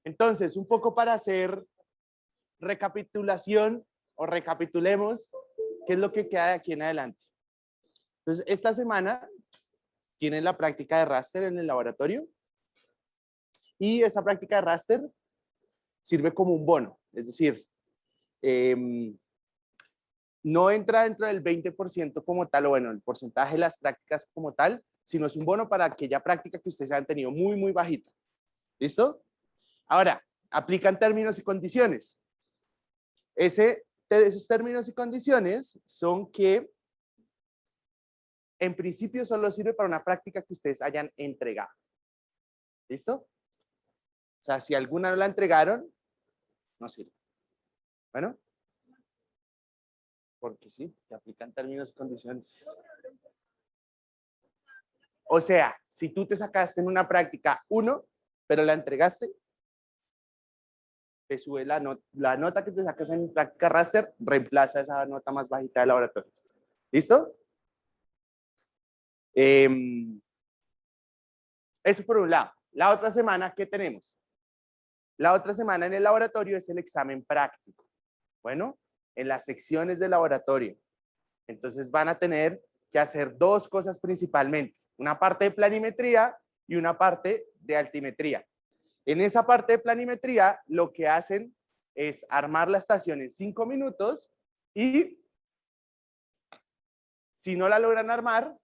Entonces, un poco para hacer recapitulación o recapitulemos qué es lo que queda de aquí en adelante. Entonces, esta semana tienen la práctica de raster en el laboratorio y esa práctica de raster sirve como un bono, es decir, no entra dentro del 20% como tal, o bueno, el porcentaje de las prácticas como tal, sino es un bono para aquella práctica que ustedes han tenido muy, muy bajita. ¿Listo? Ahora, aplican términos y condiciones. Esos términos y condiciones son que en principio solo sirve para una práctica que ustedes hayan entregado. ¿Listo? O sea, si alguna no la entregaron, no sirve. Bueno. Porque sí, que aplican términos y condiciones. O sea, si tú te sacaste en una práctica 1, pero la entregaste, te sube la nota que te sacas en práctica raster, reemplaza esa nota más bajita del laboratorio. ¿Listo? Eso por un lado. La otra semana, ¿qué tenemos? La otra semana en el laboratorio es el examen práctico. Bueno, en las secciones del laboratorio. Entonces van a tener que hacer dos cosas principalmente. Una parte de planimetría y una parte de altimetría. En esa parte de planimetría, lo que hacen es armar la estación en 5 minutos y si no la logran armar,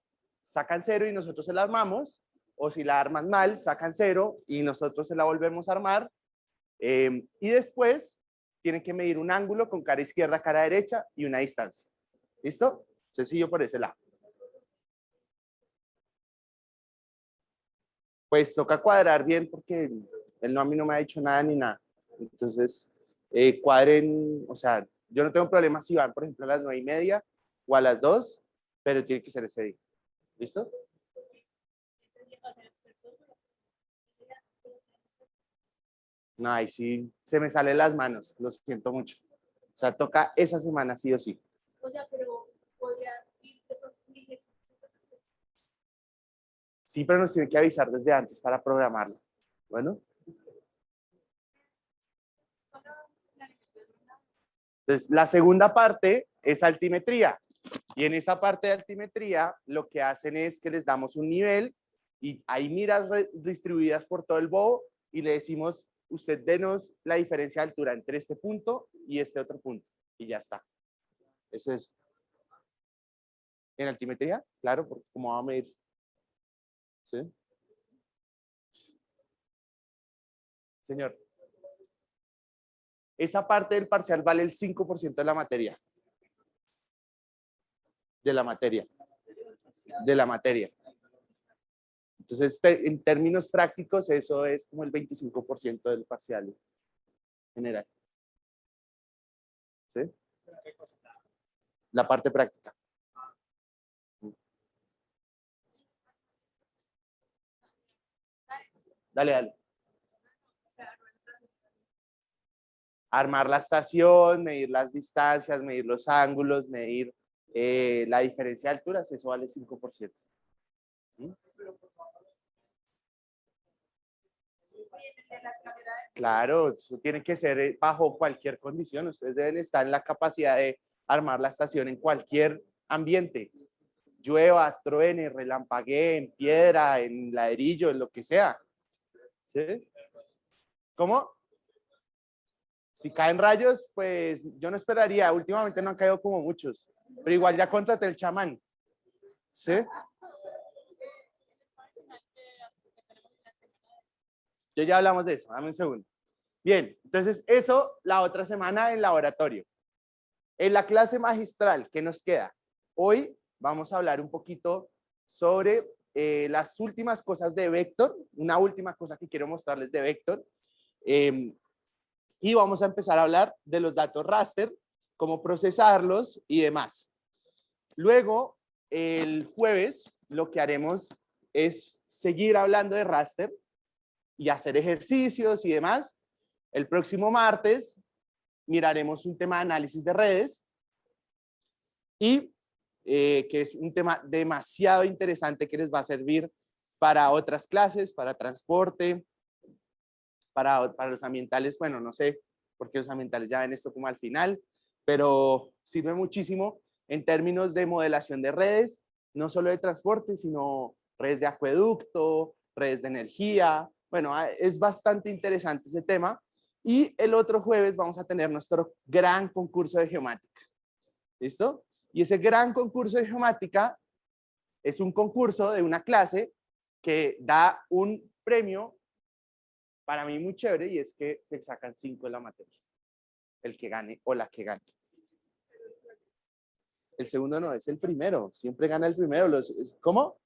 sacan 0 y nosotros se la armamos, o si la arman mal, sacan 0 y nosotros se la volvemos a armar. Y después tienen que medir un ángulo con cara izquierda, cara derecha y una distancia. ¿Listo? Sencillo por ese lado. Pues toca cuadrar bien porque él no, a mí no me ha dicho nada ni nada. Entonces, cuadren, o sea, yo no tengo problema si van, por ejemplo, a las 9:30 o a las 2, pero tiene que ser ese día. ¿Listo? No, ahí sí se me salen las manos, lo siento mucho. O sea, toca esa semana sí o sí. O sea, pero podría ir de Sí, pero nos tiene que avisar desde antes para programarlo. Bueno. Entonces, la segunda parte es altimetría. Y en esa parte de altimetría, lo que hacen es que les damos un nivel y hay miras distribuidas por todo el bobo y le decimos, usted denos la diferencia de altura entre este punto y este otro punto. Y ya está. Eso es. ¿En altimetría? Claro, porque ¿cómo va a medir? ¿Sí? Señor. Esa parte del parcial vale el 5% de la materia. De la materia. De la materia. Entonces, en términos prácticos, eso es como el 25% del parcial general. ¿Sí? La parte práctica. Dale, dale. Armar la estación, medir las distancias, medir los ángulos, medir la diferencia de alturas, eso vale 5%. ¿Sí? Claro, eso tiene que ser bajo cualquier condición. Ustedes deben estar en la capacidad de armar la estación en cualquier ambiente. Llueva, truene, relampaguee, en piedra, en ladrillo, en lo que sea. ¿Sí? ¿Cómo? Si caen rayos, pues yo no esperaría. Últimamente no han caído como muchos. Pero igual ya contraté el chamán. ¿Sí? Yo ya hablamos de eso. Dame un segundo. Bien, entonces eso la otra semana en laboratorio. En la clase magistral, ¿qué nos queda? Hoy vamos a hablar un poquito sobre las últimas cosas de Vector, una última cosa que quiero mostrarles de Vector. Y vamos a empezar a hablar de los datos raster, cómo procesarlos y demás. Luego, el jueves, lo que haremos es seguir hablando de raster y hacer ejercicios y demás. El próximo martes miraremos un tema de análisis de redes y que es un tema demasiado interesante que les va a servir para otras clases, para transporte, para los ambientales, bueno, no sé, porque los ambientales ya ven esto como al final, pero sirve muchísimo en términos de modelación de redes, no solo de transporte, sino redes de acueducto, redes de energía. Bueno, es bastante interesante ese tema. Y el otro jueves vamos a tener nuestro gran concurso de geomática. ¿Listo? Y ese gran concurso de geomática es un concurso de una clase que da un premio para mí muy chévere, y es que se sacan 5 en la materia. El que gane o la que gane. El segundo no, es el primero. Siempre gana el primero. ¿Cómo?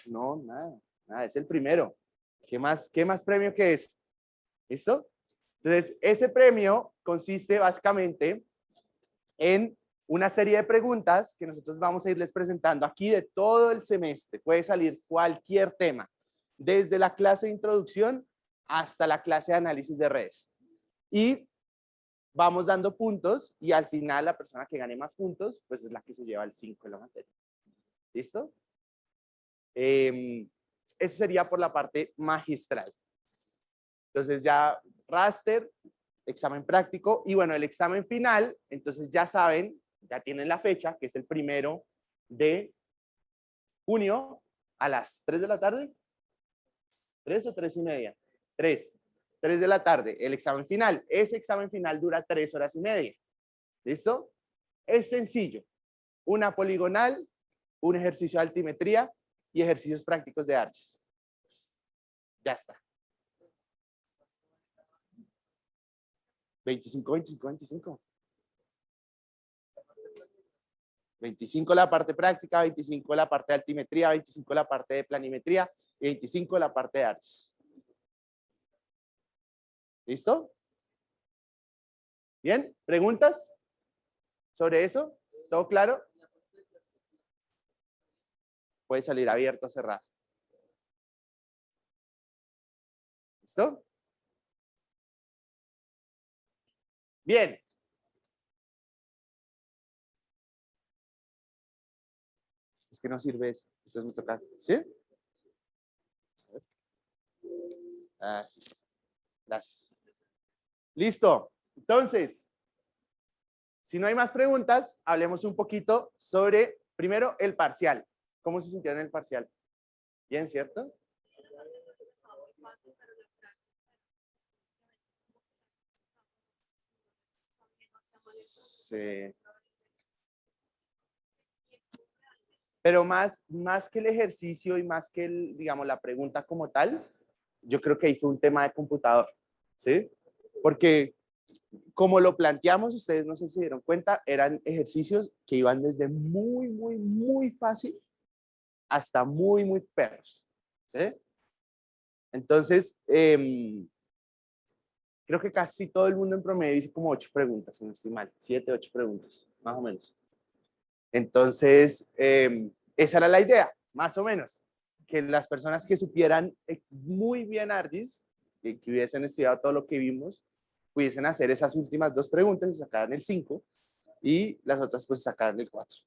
No, nada, es el primero. ¿Qué más premio que eso? ¿Listo? Entonces, ese premio consiste básicamente en una serie de preguntas que nosotros vamos a irles presentando aquí de todo el semestre. Puede salir cualquier tema, desde la clase de introducción hasta la clase de análisis de redes. Y vamos dando puntos y al final la persona que gane más puntos, pues es la que se lleva el 5 en la materia. ¿Listo? Eso sería por la parte magistral. Entonces ya raster, examen práctico y bueno, el examen final, entonces ya saben, ya tienen la fecha, que es el 1 de junio a las 3 de la tarde. ¿3 o 3:30? 3 de la tarde, el examen final. Ese examen final dura 3 horas y media. ¿Listo? Es sencillo. Una poligonal, un ejercicio de altimetría y ejercicios prácticos de ArcGIS. Ya está. 25, 25, 25. 25 la parte práctica, 25 la parte de altimetría, 25 la parte de planimetría y 25 la parte de ArcGIS. ¿Listo? ¿Bien? ¿Preguntas sobre eso? ¿Todo claro? Puede salir abierto o cerrado. ¿Listo? Bien. Es que no sirve eso. Entonces me toca. ¿Sí? Ah, sí. Gracias. Listo. Entonces, si no hay más preguntas, hablemos un poquito sobre, primero, el parcial. ¿Cómo se sintieron en el parcial? Bien, ¿cierto? Sí. Pero más que el ejercicio y más que, digamos, la pregunta como tal, yo creo que ahí fue un tema de computador, ¿sí? Porque como lo planteamos, ustedes no sé si se dieron cuenta, eran ejercicios que iban desde muy, muy, muy fácil hasta muy, muy perros, ¿sí? Entonces, creo que casi todo el mundo en promedio dice como 8 preguntas, si no estoy mal, 7, 8 preguntas, más o menos. Entonces, esa era la idea, más o menos, que las personas que supieran muy bien ArcGIS, que hubiesen estudiado todo lo que vimos, pudiesen hacer esas últimas 2 preguntas y sacaran el 5, y las otras pues sacaran el 4.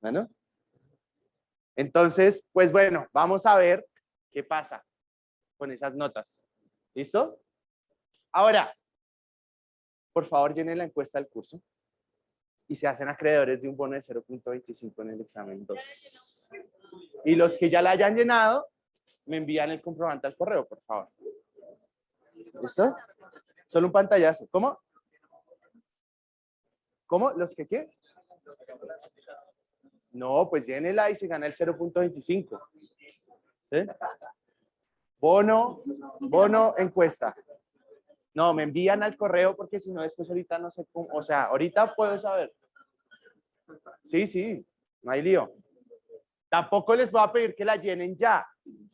Bueno, entonces, pues bueno, vamos a ver qué pasa con esas notas. ¿Listo? Ahora, por favor, llenen la encuesta del curso y se hacen acreedores de un bono de 0.25 en el examen 2. Y los que ya la hayan llenado, me envían el comprobante al correo, por favor. ¿Listo? Solo un pantallazo. ¿Cómo? ¿Cómo? ¿Los que qué? No, pues llénela y se gana el 0.25. ¿Sí? Bono, encuesta. No, me envían al correo porque si no después ahorita no sé cómo, o sea, ahorita puedo saber. Sí, no hay lío. Tampoco les voy a pedir que la llenen ya,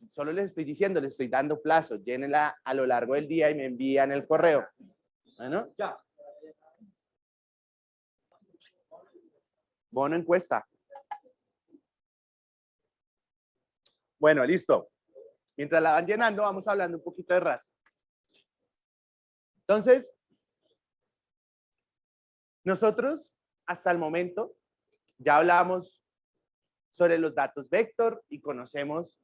solo les estoy diciendo, les estoy dando plazo, llénenla a lo largo del día y me envían el correo. Bueno, ya. Bono encuesta. Bueno, listo. Mientras la van llenando, vamos hablando un poquito de raster. Entonces, nosotros hasta el momento ya hablamos sobre los datos vector y conocemos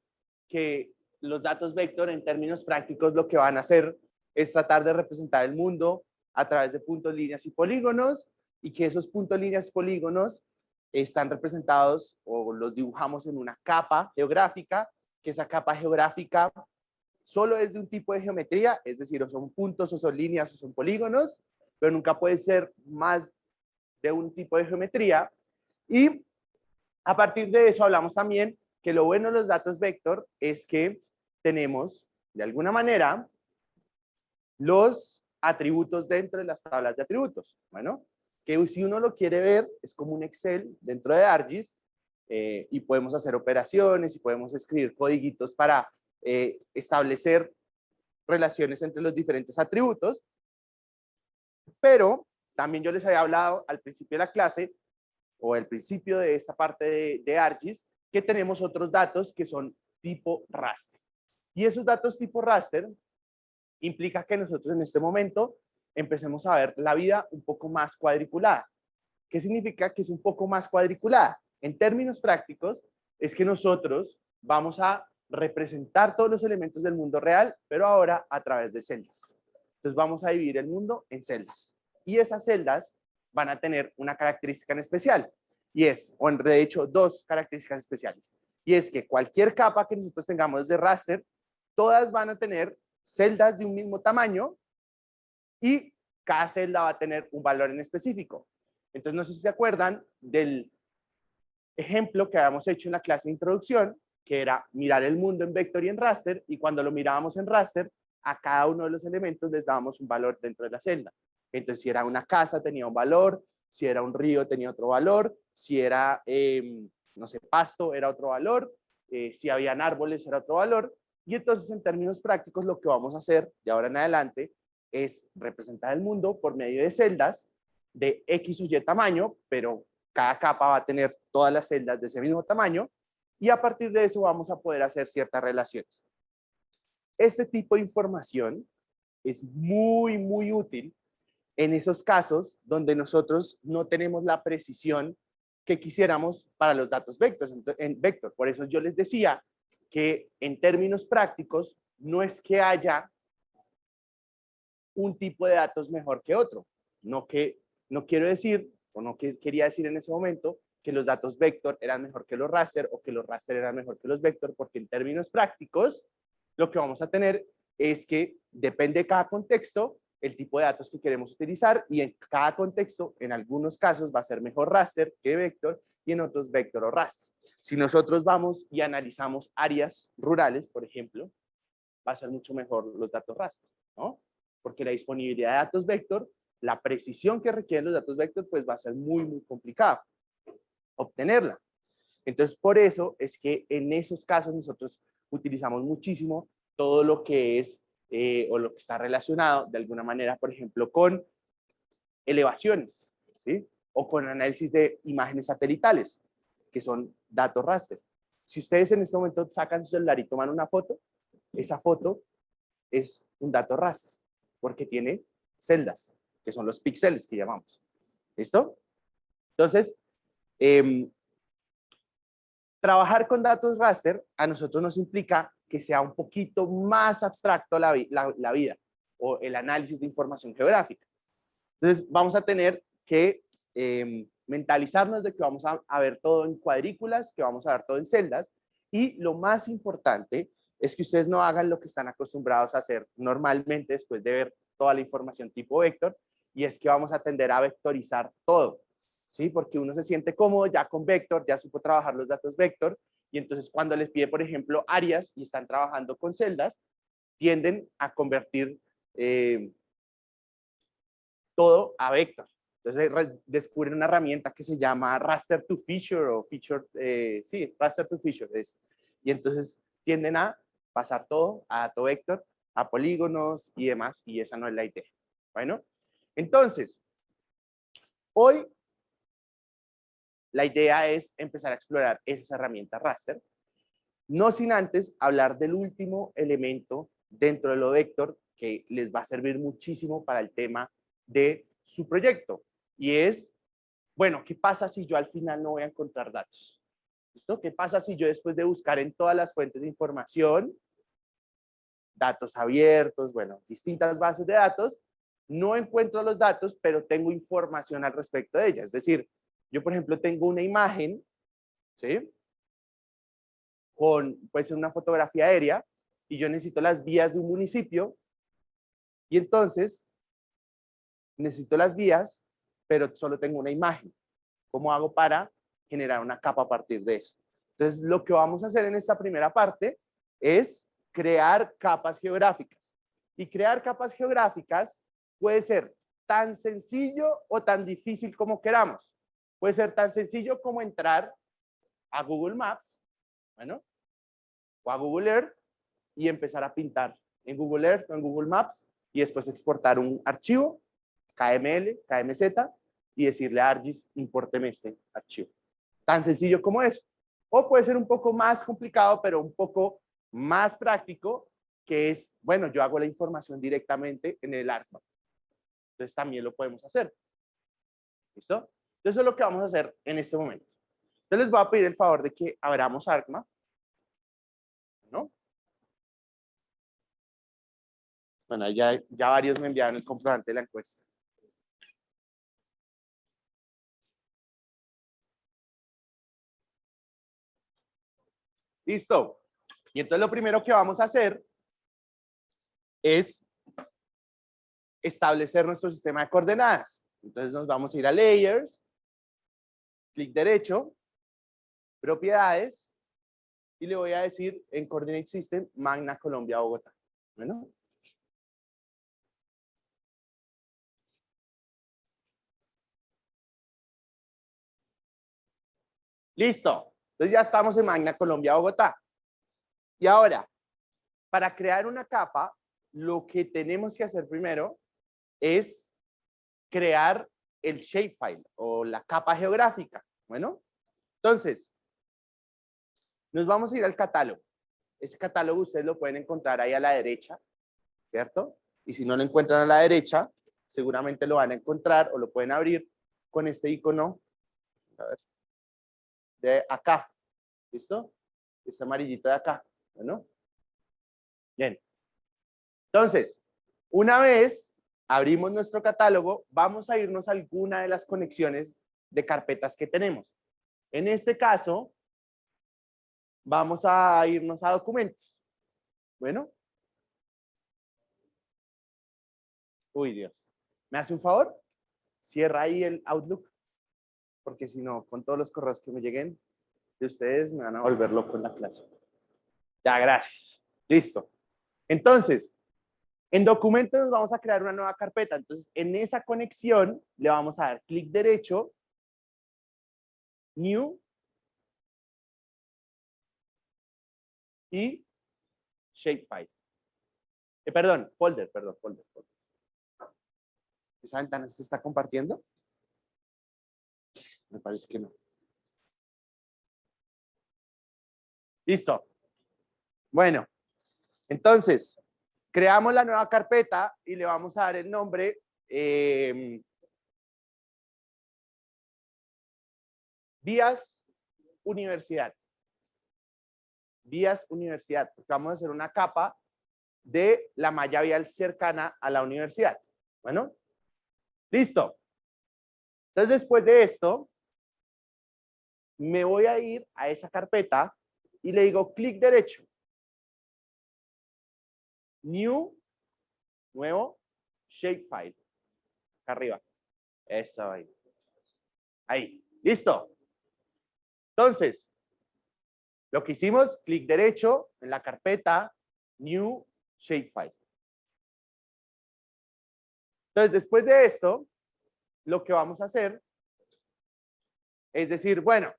que los datos vector en términos prácticos lo que van a hacer es tratar de representar el mundo a través de puntos, líneas y polígonos, y que esos puntos, líneas y polígonos están representados o los dibujamos en una capa geográfica, que esa capa geográfica solo es de un tipo de geometría, es decir, o son puntos, o son líneas, o son polígonos, pero nunca puede ser más de un tipo de geometría. Y a partir de eso hablamos también que lo bueno de los datos vector es que tenemos, de alguna manera, los atributos dentro de las tablas de atributos. Bueno, que si uno lo quiere ver, es como un Excel dentro de ArcGIS, y podemos hacer operaciones y podemos escribir codiguitos para establecer relaciones entre los diferentes atributos. Pero también yo les había hablado al principio de la clase, o al principio de esta parte de ArcGIS, que tenemos otros datos que son tipo raster. Y esos datos tipo raster implica que nosotros en este momento empecemos a ver la vida un poco más cuadriculada. ¿Qué significa que es un poco más cuadriculada? En términos prácticos, es que nosotros vamos a representar todos los elementos del mundo real, pero ahora a través de celdas. Entonces vamos a dividir el mundo en celdas. Y esas celdas van a tener una característica en especial. Y es, o de hecho, dos características especiales. Y es que cualquier capa que nosotros tengamos de raster, todas van a tener celdas de un mismo tamaño y cada celda va a tener un valor en específico. Entonces, no sé si se acuerdan del ejemplo que habíamos hecho en la clase de introducción, que era mirar el mundo en vector y en raster, y cuando lo mirábamos en raster, a cada uno de los elementos les dábamos un valor dentro de la celda. Entonces, si era una casa, tenía un valor, si era un río, tenía otro valor, si era, no sé, pasto, era otro valor, si habían árboles, era otro valor. Y entonces, en términos prácticos, lo que vamos a hacer de ahora en adelante es representar el mundo por medio de celdas de X o Y tamaño, pero cada capa va a tener todas las celdas de ese mismo tamaño, y a partir de eso vamos a poder hacer ciertas relaciones. Este tipo de información es muy, muy útil en esos casos donde nosotros no tenemos la precisión que quisiéramos para los datos en vector. Por eso yo les decía que en términos prácticos no es que haya un tipo de datos mejor que otro. No quiero decir, o no quería decir en ese momento, que los datos vector eran mejor que los raster o que los raster eran mejor que los vector, porque en términos prácticos lo que vamos a tener es que depende de cada contexto el tipo de datos que queremos utilizar, y en cada contexto, en algunos casos va a ser mejor raster que vector y en otros vector o raster. Si nosotros vamos y analizamos áreas rurales, por ejemplo, va a ser mucho mejor los datos raster, ¿no? Porque la disponibilidad de datos vector, la precisión que requieren los datos vector, pues va a ser muy, muy complicado obtenerla. Entonces, por eso es que en esos casos nosotros utilizamos muchísimo todo lo que es o lo que está relacionado de alguna manera, por ejemplo, con elevaciones, ¿sí? O con análisis de imágenes satelitales, que son datos raster. Si ustedes en este momento sacan su celular y toman una foto, esa foto es un dato raster, porque tiene celdas, que son los píxeles que llamamos. ¿Listo? Entonces, trabajar con datos raster a nosotros nos implica que sea un poquito más abstracto la vida o el análisis de información geográfica. Entonces, vamos a tener que mentalizarnos de que vamos a ver todo en cuadrículas, que vamos a ver todo en celdas, y lo más importante es que ustedes no hagan lo que están acostumbrados a hacer normalmente después de ver toda la información tipo vector, y es que vamos a tender a vectorizar todo, ¿sí? Porque uno se siente cómodo ya con vector, ya supo trabajar los datos vector, y entonces cuando les pide, por ejemplo, áreas y están trabajando con celdas, tienden a convertir todo a vector. Entonces descubren una herramienta que se llama raster to feature o feature, sí, raster to feature es. Y entonces tienden a pasar todo a dato vector, a polígonos y demás, y esa no es la idea. Bueno, entonces, hoy la idea es empezar a explorar esas herramientas raster, no sin antes hablar del último elemento dentro de lo vector que les va a servir muchísimo para el tema de su proyecto, y es, bueno, ¿qué pasa si yo al final no voy a encontrar datos? ¿Listo? ¿Qué pasa si yo después de buscar en todas las fuentes de información datos abiertos, bueno, distintas bases de datos. No encuentro los datos, pero tengo información al respecto de ellas. Es decir, yo, por ejemplo, tengo una imagen, ¿sí? Puede ser una fotografía aérea, y yo necesito las vías de un municipio, y entonces necesito las vías, pero solo tengo una imagen. ¿Cómo hago para generar una capa a partir de eso? Entonces, lo que vamos a hacer en esta primera parte es crear capas geográficas. Y crear capas geográficas puede ser tan sencillo o tan difícil como queramos. Puede ser tan sencillo como entrar a Google Maps, bueno, o a Google Earth y empezar a pintar en Google Earth o en Google Maps y después exportar un archivo, KML, KMZ, y decirle a ArcGIS, impórteme este archivo. Tan sencillo como eso. O puede ser un poco más complicado, pero un poco más práctico, que es, bueno, yo hago la información directamente en el ArcMap. Entonces también lo podemos hacer. ¿Listo? Entonces eso es lo que vamos a hacer en este momento. Entonces les voy a pedir el favor de que abramos ArcMap, ¿no? Bueno, ya varios me enviaron el comprobante de la encuesta. Listo. Y entonces lo primero que vamos a hacer es establecer nuestro sistema de coordenadas. Entonces nos vamos a ir a Layers, clic derecho, Propiedades, y le voy a decir en Coordinate System, Magna Colombia, Bogotá. Bueno. Listo. Entonces ya estamos en Magna Colombia, Bogotá. Y ahora, para crear una capa, lo que tenemos que hacer primero es crear el shapefile o la capa geográfica. Bueno, entonces, nos vamos a ir al catálogo. Ese catálogo ustedes lo pueden encontrar ahí a la derecha, ¿cierto? Y si no lo encuentran a la derecha, seguramente lo van a encontrar o lo pueden abrir con este icono, a ver, de acá. ¿Listo? Este amarillito de acá. Bueno. Bien. Entonces, una vez abrimos nuestro catálogo, vamos a irnos a alguna de las conexiones de carpetas que tenemos. En este caso, vamos a irnos a documentos. Bueno. Uy, Dios. ¿Me hace un favor? Cierra ahí el Outlook, porque si no, con todos los correos que me lleguen de ustedes, me van a volver loco en la clase. Ya, gracias. Listo. Entonces, en documentos nos vamos a crear una nueva carpeta. Entonces, en esa conexión le vamos a dar clic derecho, New, y Shapefile. Perdón, folder. ¿Esa ventana se está compartiendo? Me parece que no. Listo. Bueno, entonces, creamos la nueva carpeta y le vamos a dar el nombre Vías Universidad. Vías Universidad, porque vamos a hacer una capa de la malla vial cercana a la universidad. Bueno, listo. Entonces, después de esto, me voy a ir a esa carpeta y le digo clic derecho. New, nuevo, shapefile. Acá arriba. Eso ahí. Ahí. Listo. Entonces, lo que hicimos, clic derecho en la carpeta, New Shapefile. Entonces, después de esto, lo que vamos a hacer es decir, bueno,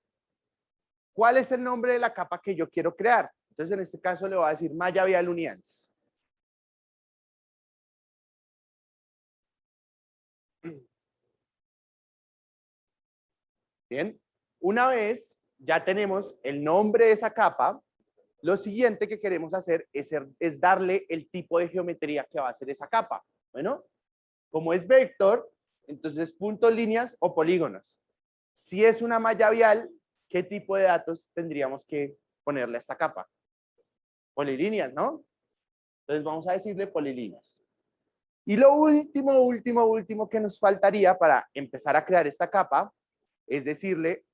¿cuál es el nombre de la capa que yo quiero crear? Entonces, en este caso le voy a decir malla vial unidades. Bien, una vez ya tenemos el nombre de esa capa, lo siguiente que queremos hacer es darle el tipo de geometría que va a ser esa capa. Bueno, como es vector, entonces puntos, líneas o polígonos. Si es una malla vial, ¿qué tipo de datos tendríamos que ponerle a esta capa? Polilíneas, ¿no? Entonces vamos a decirle polilíneas. Y lo último que nos faltaría para empezar a crear esta capa es decirle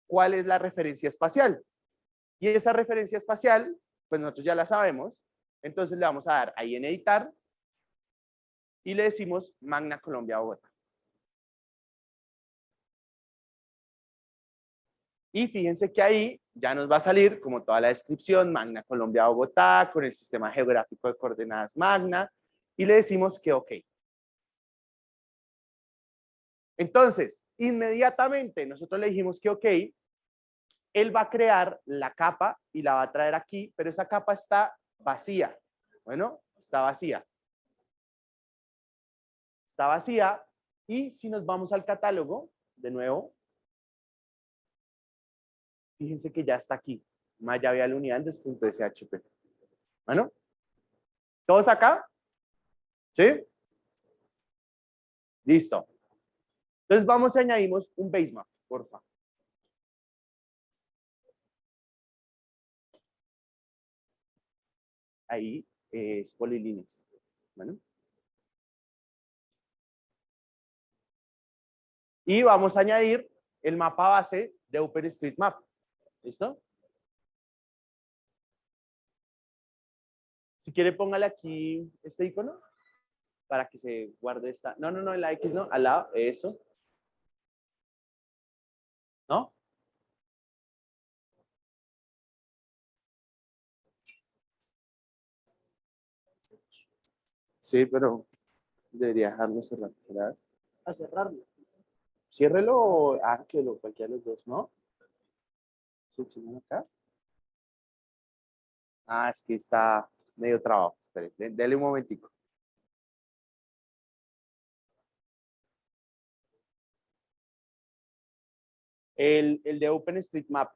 cuál es la referencia espacial. Y esa referencia espacial, pues nosotros ya la sabemos. Entonces le vamos a dar ahí en editar y le decimos Magna Colombia Bogotá. Y fíjense que ahí ya nos va a salir como toda la descripción, Magna Colombia Bogotá, con el sistema geográfico de coordenadas Magna, y le decimos que OK. Entonces, inmediatamente nosotros le dijimos que OK, él va a crear la capa y la va a traer aquí, pero esa capa está vacía. Bueno, está vacía. Está vacía, y si nos vamos al catálogo, de nuevo, fíjense que ya está aquí, mayavialunidades.php. Bueno, ¿todos acá? ¿Sí? Listo. Entonces vamos y añadimos un basemap, por favor. Ahí es polilíneas. Bueno. Y vamos a añadir el mapa base de OpenStreetMap. ¿Listo? Si quiere, póngale aquí este icono para que se guarde esta. No, la X no, al lado, eso. ¿No? Sí, pero debería dejarlo cerrar. ¿Verdad? A cerrarlo. Ciérrelo o árquelo, cualquiera de los dos, ¿no? ¿Sí, acá? Ah, es que está medio trabajo. Espere, dele un momentico. El de OpenStreetMap.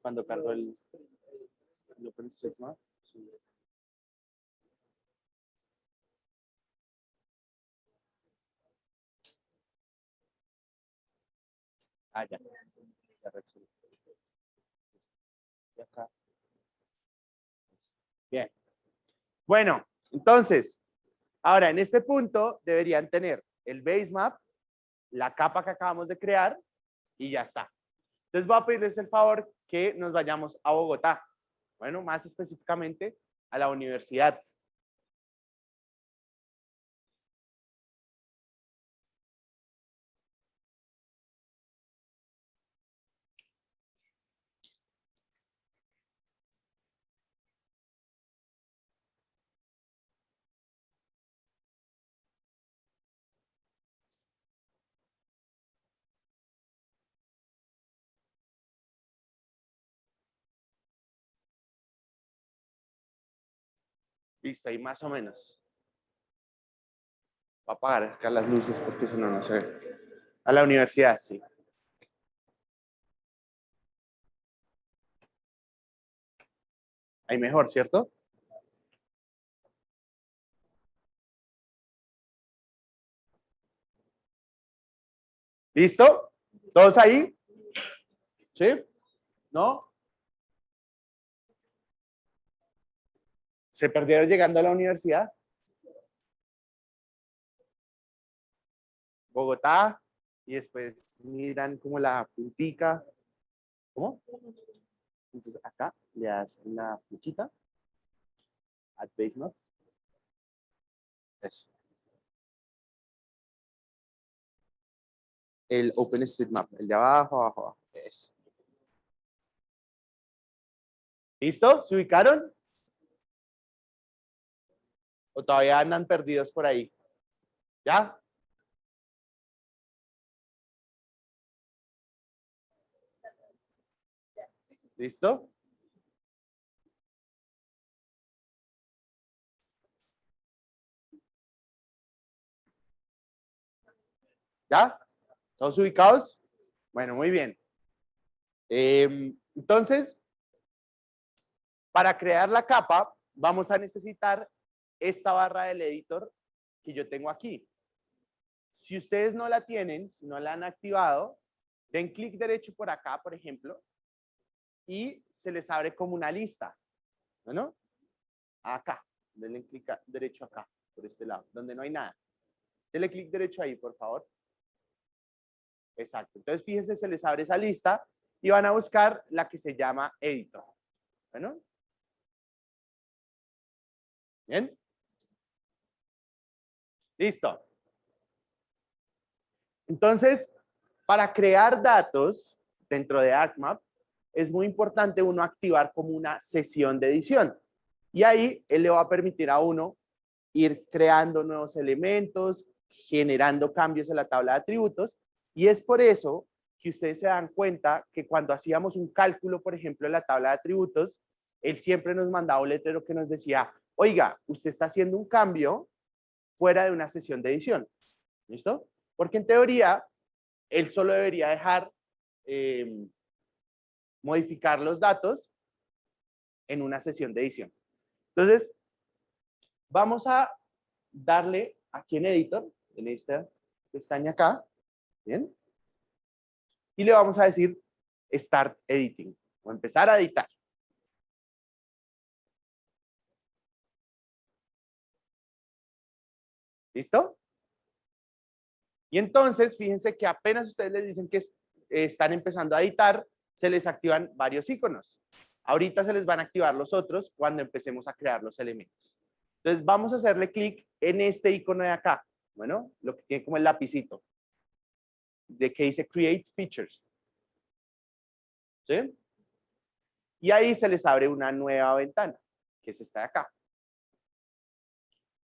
Cuando cargó el OpenStreetMap. Sí. Ah, ya. Ya reaccionó. Y acá. Bien. Bueno, entonces, ahora en este punto deberían tener el basemap, la capa que acabamos de crear y ya está. Entonces voy a pedirles el favor que nos vayamos a Bogotá. Bueno, más específicamente a la universidad. Listo, ahí más o menos. Voy a apagar acá las luces porque si no, no se ve. A la universidad, sí. Ahí mejor, ¿cierto? ¿Listo? ¿Todos ahí? ¿Sí? ¿No? ¿Se perdieron llegando a la universidad? Bogotá, y después miran como la puntica. ¿Cómo? Entonces acá le das la flechita. Add basemap. Eso. El OpenStreetMap, el de abajo, abajo, abajo. Eso. ¿Listo? ¿Se ubicaron? ¿O todavía andan perdidos por ahí? ¿Ya? ¿Listo? ¿Ya? ¿Todos ubicados? Bueno, muy bien. Entonces, para crear la capa, vamos a necesitar esta barra del editor que yo tengo aquí. Si ustedes no la tienen, si no la han activado, den clic derecho por acá, por ejemplo, y se les abre como una lista. ¿No? Acá, denle clic derecho acá, por este lado, donde no hay nada. Denle clic derecho ahí, por favor. Exacto. Entonces, fíjense, se les abre esa lista y van a buscar la que se llama editor. Bueno. Bien. Listo. Entonces, para crear datos dentro de ArcMap, es muy importante uno activar como una sesión de edición. Y ahí él le va a permitir a uno ir creando nuevos elementos, generando cambios en la tabla de atributos. Y es por eso que ustedes se dan cuenta que cuando hacíamos un cálculo, por ejemplo, en la tabla de atributos, él siempre nos mandaba un letrero que nos decía, oiga, usted está haciendo un cambio fuera de una sesión de edición. ¿Listo? Porque en teoría, él solo debería dejar modificar los datos en una sesión de edición. Entonces, vamos a darle aquí en Editor, en esta pestaña acá, ¿bien? Y le vamos a decir Start Editing, o empezar a editar. ¿Listo? Y entonces, fíjense que apenas ustedes les dicen que están empezando a editar, se les activan varios iconos. Ahorita se les van a activar los otros cuando empecemos a crear los elementos. Entonces, vamos a hacerle clic en este icono de acá. Bueno, lo que tiene como el lapicito. De que dice Create Features. ¿Sí? Y ahí se les abre una nueva ventana, que es esta de acá.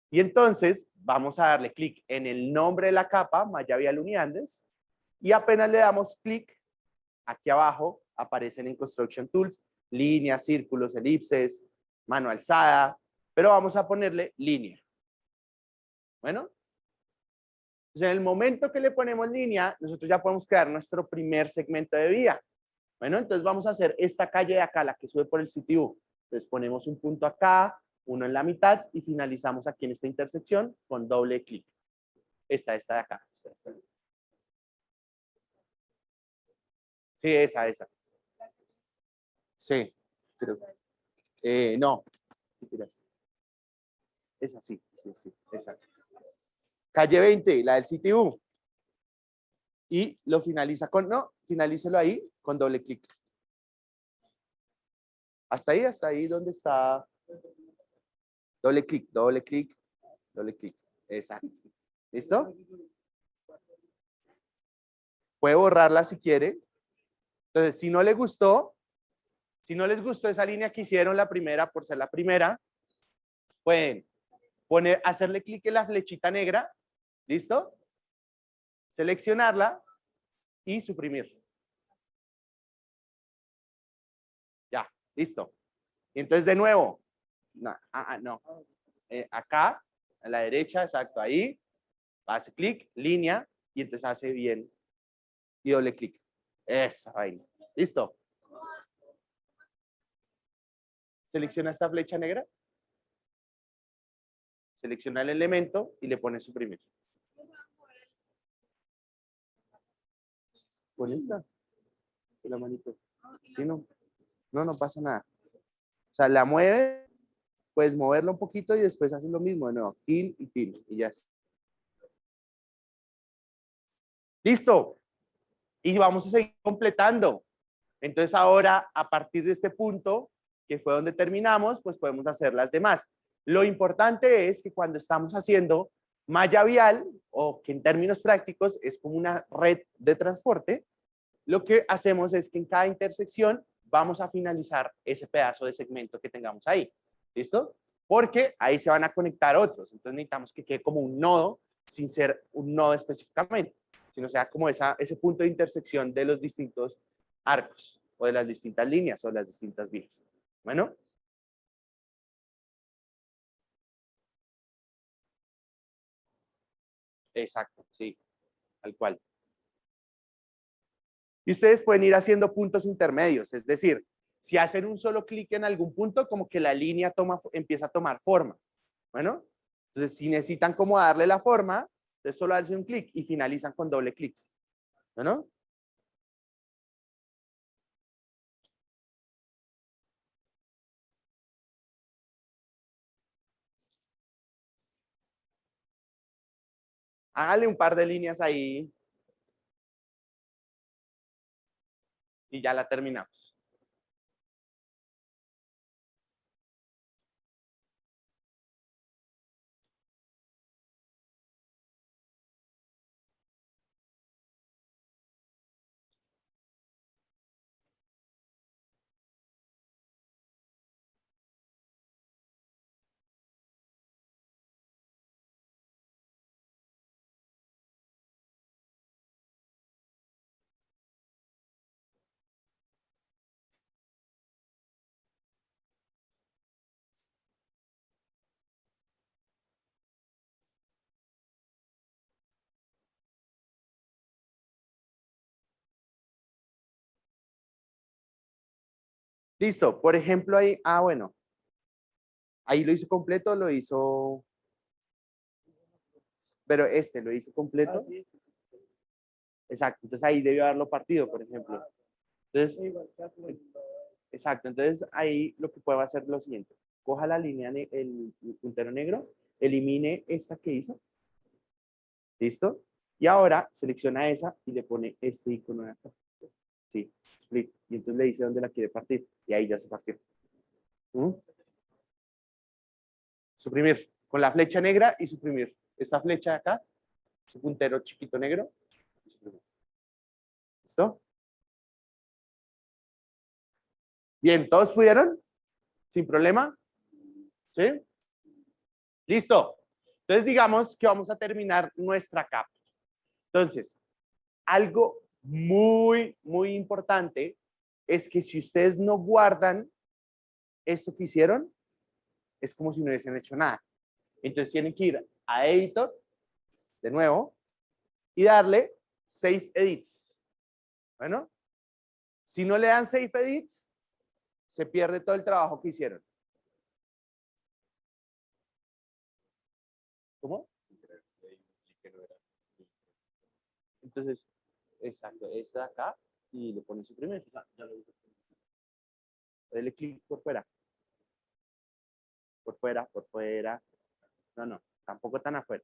Y entonces vamos a darle clic en el nombre de la capa, Maya Vial Uniandes, y apenas le damos clic, aquí abajo aparecen en Construction Tools, líneas, círculos, elipses, mano alzada, pero vamos a ponerle línea. Bueno, entonces en el momento que le ponemos línea, nosotros ya podemos crear nuestro primer segmento de vía. Bueno, entonces vamos a hacer esta calle de acá, la que sube por el CTU. Entonces ponemos un punto acá, uno en la mitad y finalizamos aquí en esta intersección con doble clic. Esta de acá. Esta. Sí, esa. Sí, creo. No. Esa sí, esa. Calle 20, la del CTU. Y lo finaliza con, no, finalícelo ahí con doble clic. Hasta ahí donde está. Doble clic. Exacto. ¿Listo? Puede borrarla si quiere. Entonces, si no les gustó esa línea que hicieron la primera, por ser la primera, pueden hacerle clic en la flechita negra. ¿Listo? Seleccionarla y suprimir. Ya, listo. Y entonces, de nuevo, no. Acá, a la derecha, exacto, ahí, hace clic, línea, y entonces hace bien y doble clic. Esa vaina. ¿Listo? Selecciona esta flecha negra, selecciona el elemento y le pone suprimir. Con esta, con la manito. ¿Sí, no pasa nada. O sea, la mueve, puedes moverlo un poquito y después haces lo mismo de nuevo, til y ya está. Listo. Y vamos a seguir completando. Entonces ahora, a partir de este punto, que fue donde terminamos, pues podemos hacer las demás. Lo importante es que cuando estamos haciendo malla vial, o que en términos prácticos es como una red de transporte, lo que hacemos es que en cada intersección vamos a finalizar ese pedazo de segmento que tengamos ahí. ¿Listo? Porque ahí se van a conectar otros. Entonces necesitamos que quede como un nodo sin ser un nodo específicamente, sino sea como ese punto de intersección de los distintos arcos o de las distintas líneas o de las distintas vías. Bueno. Exacto, sí, tal cual. Y ustedes pueden ir haciendo puntos intermedios, es decir, si hacen un solo clic en algún punto, como que la línea empieza a tomar forma. Bueno, entonces si necesitan como darle la forma, Entonces solo hacen un clic y finalizan con doble clic. ¿No? Hágale un par de líneas ahí y ya la terminamos. Listo. Por ejemplo, ahí, bueno, ahí lo hizo completo, lo hizo, pero este lo hizo completo. Exacto. Entonces ahí debió haberlo partido, por ejemplo. Entonces, exacto. Entonces ahí lo que puede hacer es lo siguiente. Coja la línea, el puntero negro, elimine esta que hizo. ¿Listo? Y ahora selecciona esa y le pone este icono de acá. Sí, split. Y entonces le dice dónde la quiere partir. Y ahí ya se partió. Suprimir. Con la flecha negra y suprimir. Esta flecha de acá, su puntero chiquito negro. ¿Listo? Bien, ¿todos pudieron? ¿Sin problema? ¿Sí? Listo. Entonces digamos que vamos a terminar nuestra capa. Entonces, algo muy importante es que si ustedes no guardan esto que hicieron, es como si no hubiesen hecho nada. Entonces tienen que ir a Editor, de nuevo, y darle Save Edits. Bueno, si no le dan Save Edits, se pierde todo el trabajo que hicieron. ¿Cómo? Entonces, exacto, esta de acá, y le ponen suprimir. Dale clic por fuera. Por fuera, por fuera. No, tampoco tan afuera.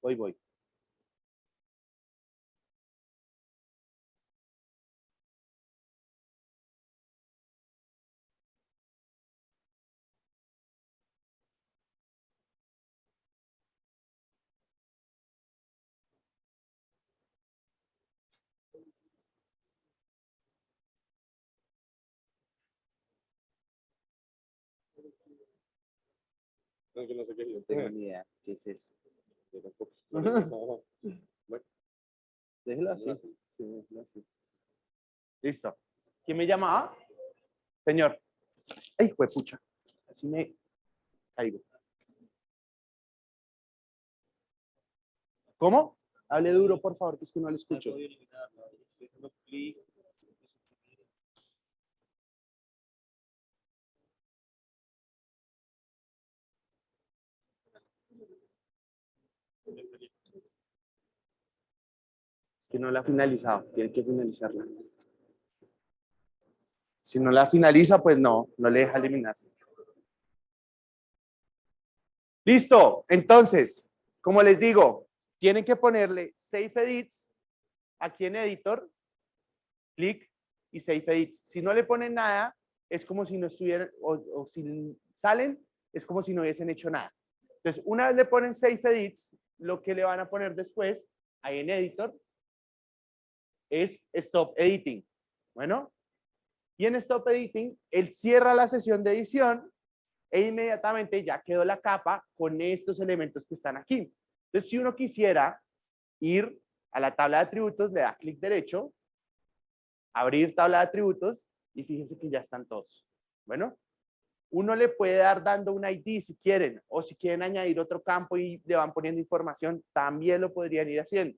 Voy. No, que no sé qué es. No tengo ni idea qué es eso. Yo tampoco. Bueno, déjelo así. Sí, déjelo así. Listo. ¿Quién me llamaba? Señor. Ay, juepucha. Así me caigo. ¿Cómo? Hable duro, por favor, que es que no le escucho. Es que no la ha finalizado. Tiene que finalizarla. Si no la finaliza, pues no le deja eliminar. Listo. Entonces, como les digo, tienen que ponerle Save Edits aquí en Editor, clic y Save Edits. Si no le ponen nada, es como si no estuvieran, o si salen, es como si no hubiesen hecho nada. Entonces, una vez le ponen Save Edits, lo que le van a poner después, ahí en Editor, es Stop Editing. Bueno, y en Stop Editing, él cierra la sesión de edición e inmediatamente ya quedó la capa con estos elementos que están aquí. Entonces, si uno quisiera ir a la tabla de atributos, le da clic derecho, abrir tabla de atributos y fíjense que ya están todos. Bueno, uno le puede dar dando un ID si quieren, o si quieren añadir otro campo y le van poniendo información, también lo podrían ir haciendo.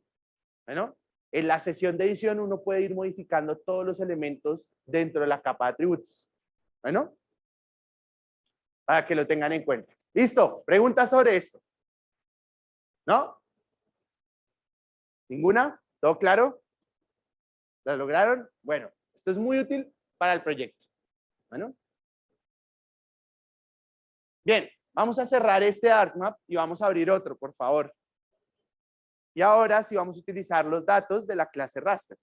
Bueno, En la sesión de edición uno puede ir modificando todos los elementos dentro de la capa de atributos. Bueno, para que lo tengan en cuenta. ¿Listo? ¿Preguntas sobre esto? ¿No? ¿Ninguna? ¿Todo claro? ¿Lo lograron? Bueno, esto es muy útil para el proyecto. Bueno. Bien, vamos a cerrar este ArcMap y vamos a abrir otro, por favor. Y ahora sí vamos a utilizar los datos de la clase raster.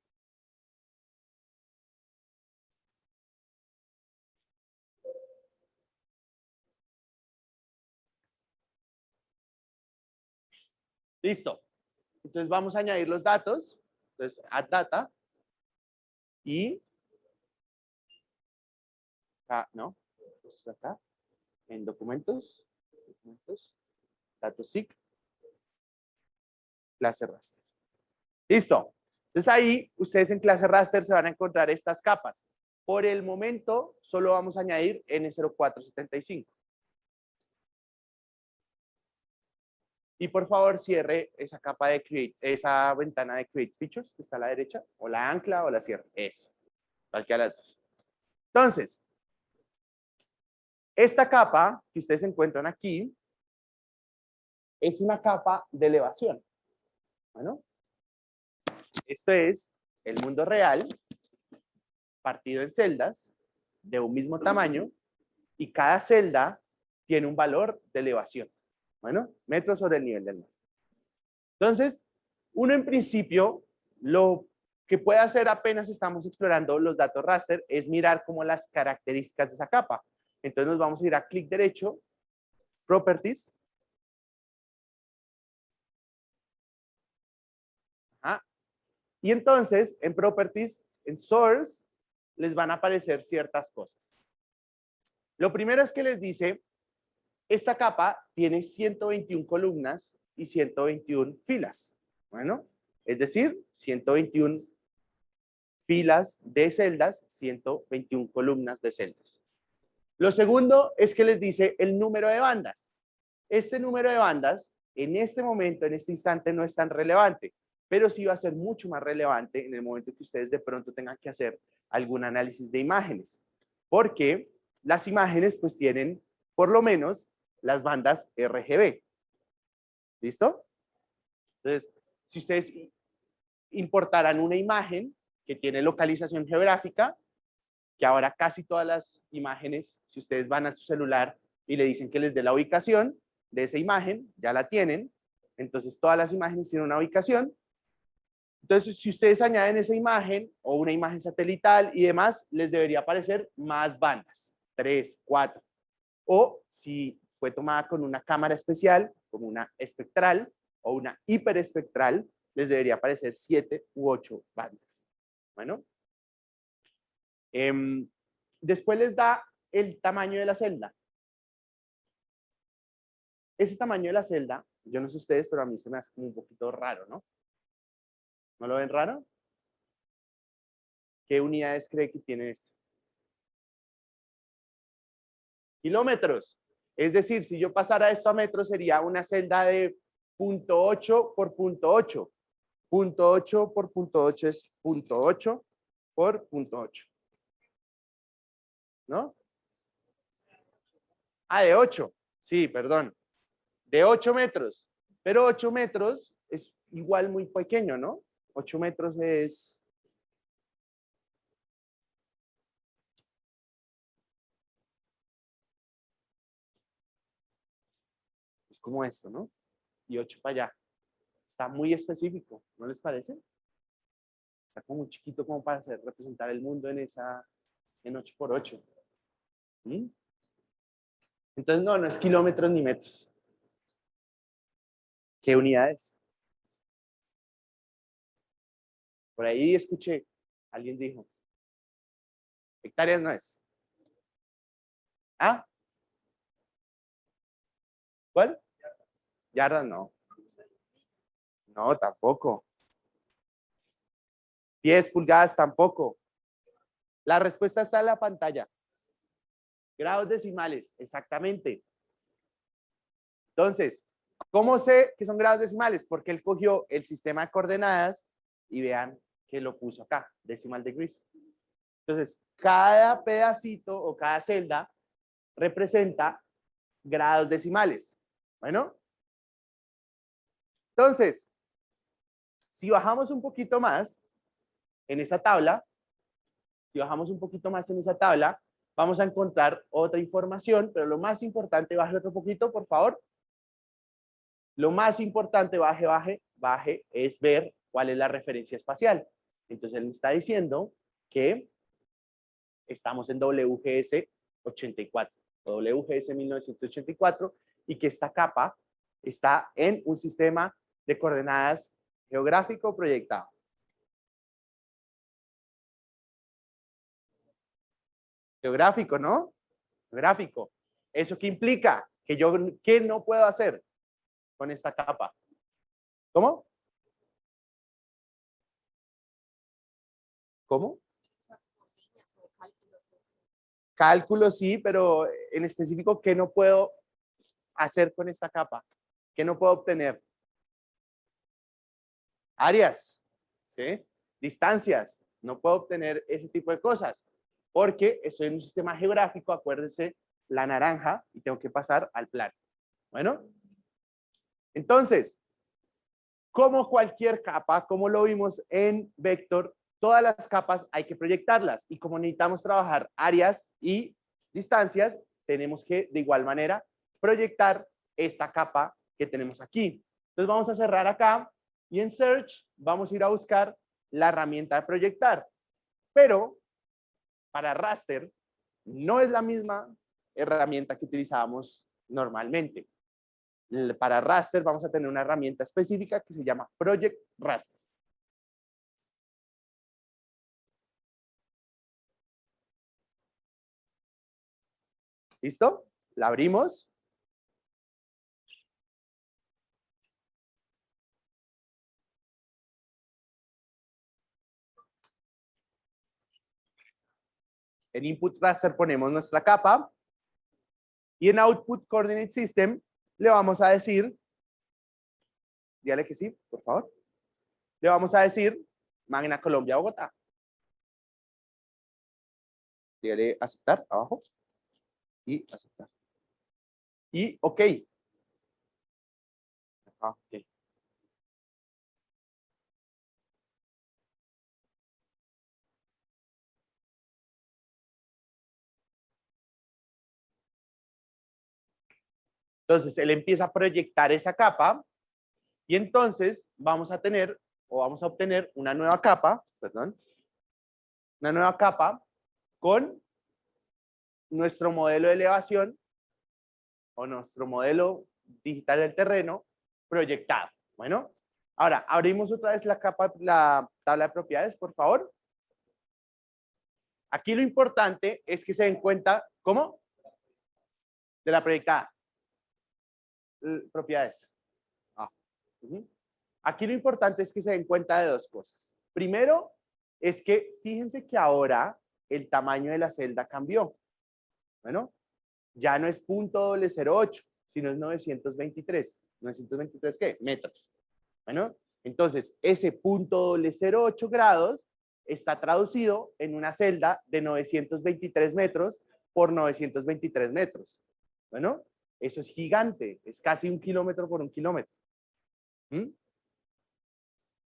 Listo. Entonces vamos a añadir los datos. Entonces, add data. Y acá, ¿no? Esto acá. En documentos. Datos SIG. Clase raster. Listo. Entonces ahí ustedes en clase raster se van a encontrar estas capas. Por el momento solo vamos a añadir N0475. Y por favor cierre esa capa de Create, esa ventana de Create Features que está a la derecha, o la ancla o la cierre. Eso. Cualquiera de las dos. Entonces, esta capa que ustedes encuentran aquí es una capa de elevación. Bueno, esto es el mundo real partido en celdas de un mismo tamaño y cada celda tiene un valor de elevación. Bueno, metros sobre el nivel del mar. Entonces, uno en principio, lo que puede hacer apenas estamos explorando los datos raster es mirar como las características de esa capa. Entonces nos vamos a ir a clic derecho, Properties. Ajá. Y entonces, en Properties, en Source, les van a aparecer ciertas cosas. Lo primero es que les dice, esta capa tiene 121 columnas y 121 filas. Bueno, es decir, 121 filas de celdas, 121 columnas de celdas. Lo segundo es que les dice el número de bandas. Este número de bandas, en este momento, en este instante, no es tan relevante, pero sí va a ser mucho más relevante en el momento que ustedes de pronto tengan que hacer algún análisis de imágenes, porque las imágenes pues tienen por lo menos las bandas RGB. ¿Listo? Entonces, si ustedes importaran una imagen que tiene localización geográfica, que ahora casi todas las imágenes, si ustedes van a su celular y le dicen que les dé la ubicación de esa imagen, ya la tienen. Entonces, todas las imágenes tienen una ubicación. Entonces, si ustedes añaden esa imagen o una imagen satelital y demás, les debería aparecer más bandas, 3, 4. O si fue tomada con una cámara especial, como una espectral o una hiperespectral, les debería aparecer 7 u 8 bandas. Bueno. Después les da el tamaño de la celda. Ese tamaño de la celda, yo no sé ustedes, pero a mí se me hace como un poquito raro, ¿no? ¿No lo ven raro? ¿Qué unidades cree que tiene eso? Kilómetros. Es decir, si yo pasara esto a metros, sería una celda de 0.8 por 0.8. 0.8 por 0.8 es 0.8 por 0.8. ¿No? Ah, de 8. Sí, perdón. De 8 metros. Pero 8 metros es igual muy pequeño, ¿no? 8 metros es... es como esto, ¿no? Y 8 para allá. Está muy específico, ¿no les parece? Está como muy chiquito como para hacer, representar el mundo en 8 por 8. ¿Mm? Entonces, no es kilómetros ni metros. ¿Qué unidades? Por ahí escuché, alguien dijo, hectáreas no es. ¿Ah? ¿Cuál? Yardas no. No, tampoco. 10 pulgadas tampoco. La respuesta está en la pantalla. Grados decimales, exactamente. Entonces, ¿cómo sé que son grados decimales? Porque él cogió el sistema de coordenadas y vean que lo puso acá, decimal degrees. Entonces, cada pedacito o cada celda representa grados decimales. Bueno, entonces, si bajamos un poquito más en esa tabla, vamos a encontrar otra información, pero lo más importante, baje otro poquito, por favor. Lo más importante, baje, es ver cuál es la referencia espacial. Entonces, él me está diciendo que estamos en WGS 84, WGS 1984, y que esta capa está en un sistema de coordenadas geográfico proyectado. Geográfico, ¿no? Geográfico. ¿Eso qué implica? Que yo, ¿qué no puedo hacer con esta capa? ¿Cómo? ¿Cómo? Cálculo sí, pero en específico, ¿qué no puedo hacer con esta capa? ¿Qué no puedo obtener? Áreas, ¿sí? Distancias. No puedo obtener ese tipo de cosas porque estoy en un sistema geográfico, acuérdense, la naranja, y tengo que pasar al plano. Bueno, entonces, como cualquier capa, como lo vimos en Vector, todas las capas hay que proyectarlas, y como necesitamos trabajar áreas y distancias, tenemos que de igual manera proyectar esta capa que tenemos aquí. Entonces vamos a cerrar acá y en Search vamos a ir a buscar la herramienta de proyectar, pero para raster no es la misma herramienta que utilizábamos normalmente. Para raster vamos a tener una herramienta específica que se llama Project Raster. ¿Listo? La abrimos. En Input Raster ponemos nuestra capa y en Output Coordinate System le vamos a decir, dígale que sí, por favor. Le vamos a decir Magna Colombia, Bogotá. Dígale aceptar abajo y aceptar. Y OK. OK. Entonces, él empieza a proyectar esa capa y entonces vamos a tener o vamos a obtener una nueva capa, perdón, una nueva capa con nuestro modelo de elevación o nuestro modelo digital del terreno proyectado. Bueno, ahora abrimos otra vez la capa, la tabla de propiedades, por favor. Aquí lo importante es que se den cuenta, ¿cómo? De la proyectada. Propiedades. Aquí lo importante es que se den cuenta de dos cosas. Primero, es que fíjense que ahora el tamaño de la celda cambió. Bueno, ya no es .008, sino es 923. ¿923 qué? Metros. Bueno, entonces ese .008 grados está traducido en una celda de 923 metros por 923 metros. Bueno, eso es gigante, es casi 1 kilómetro por 1 kilómetro.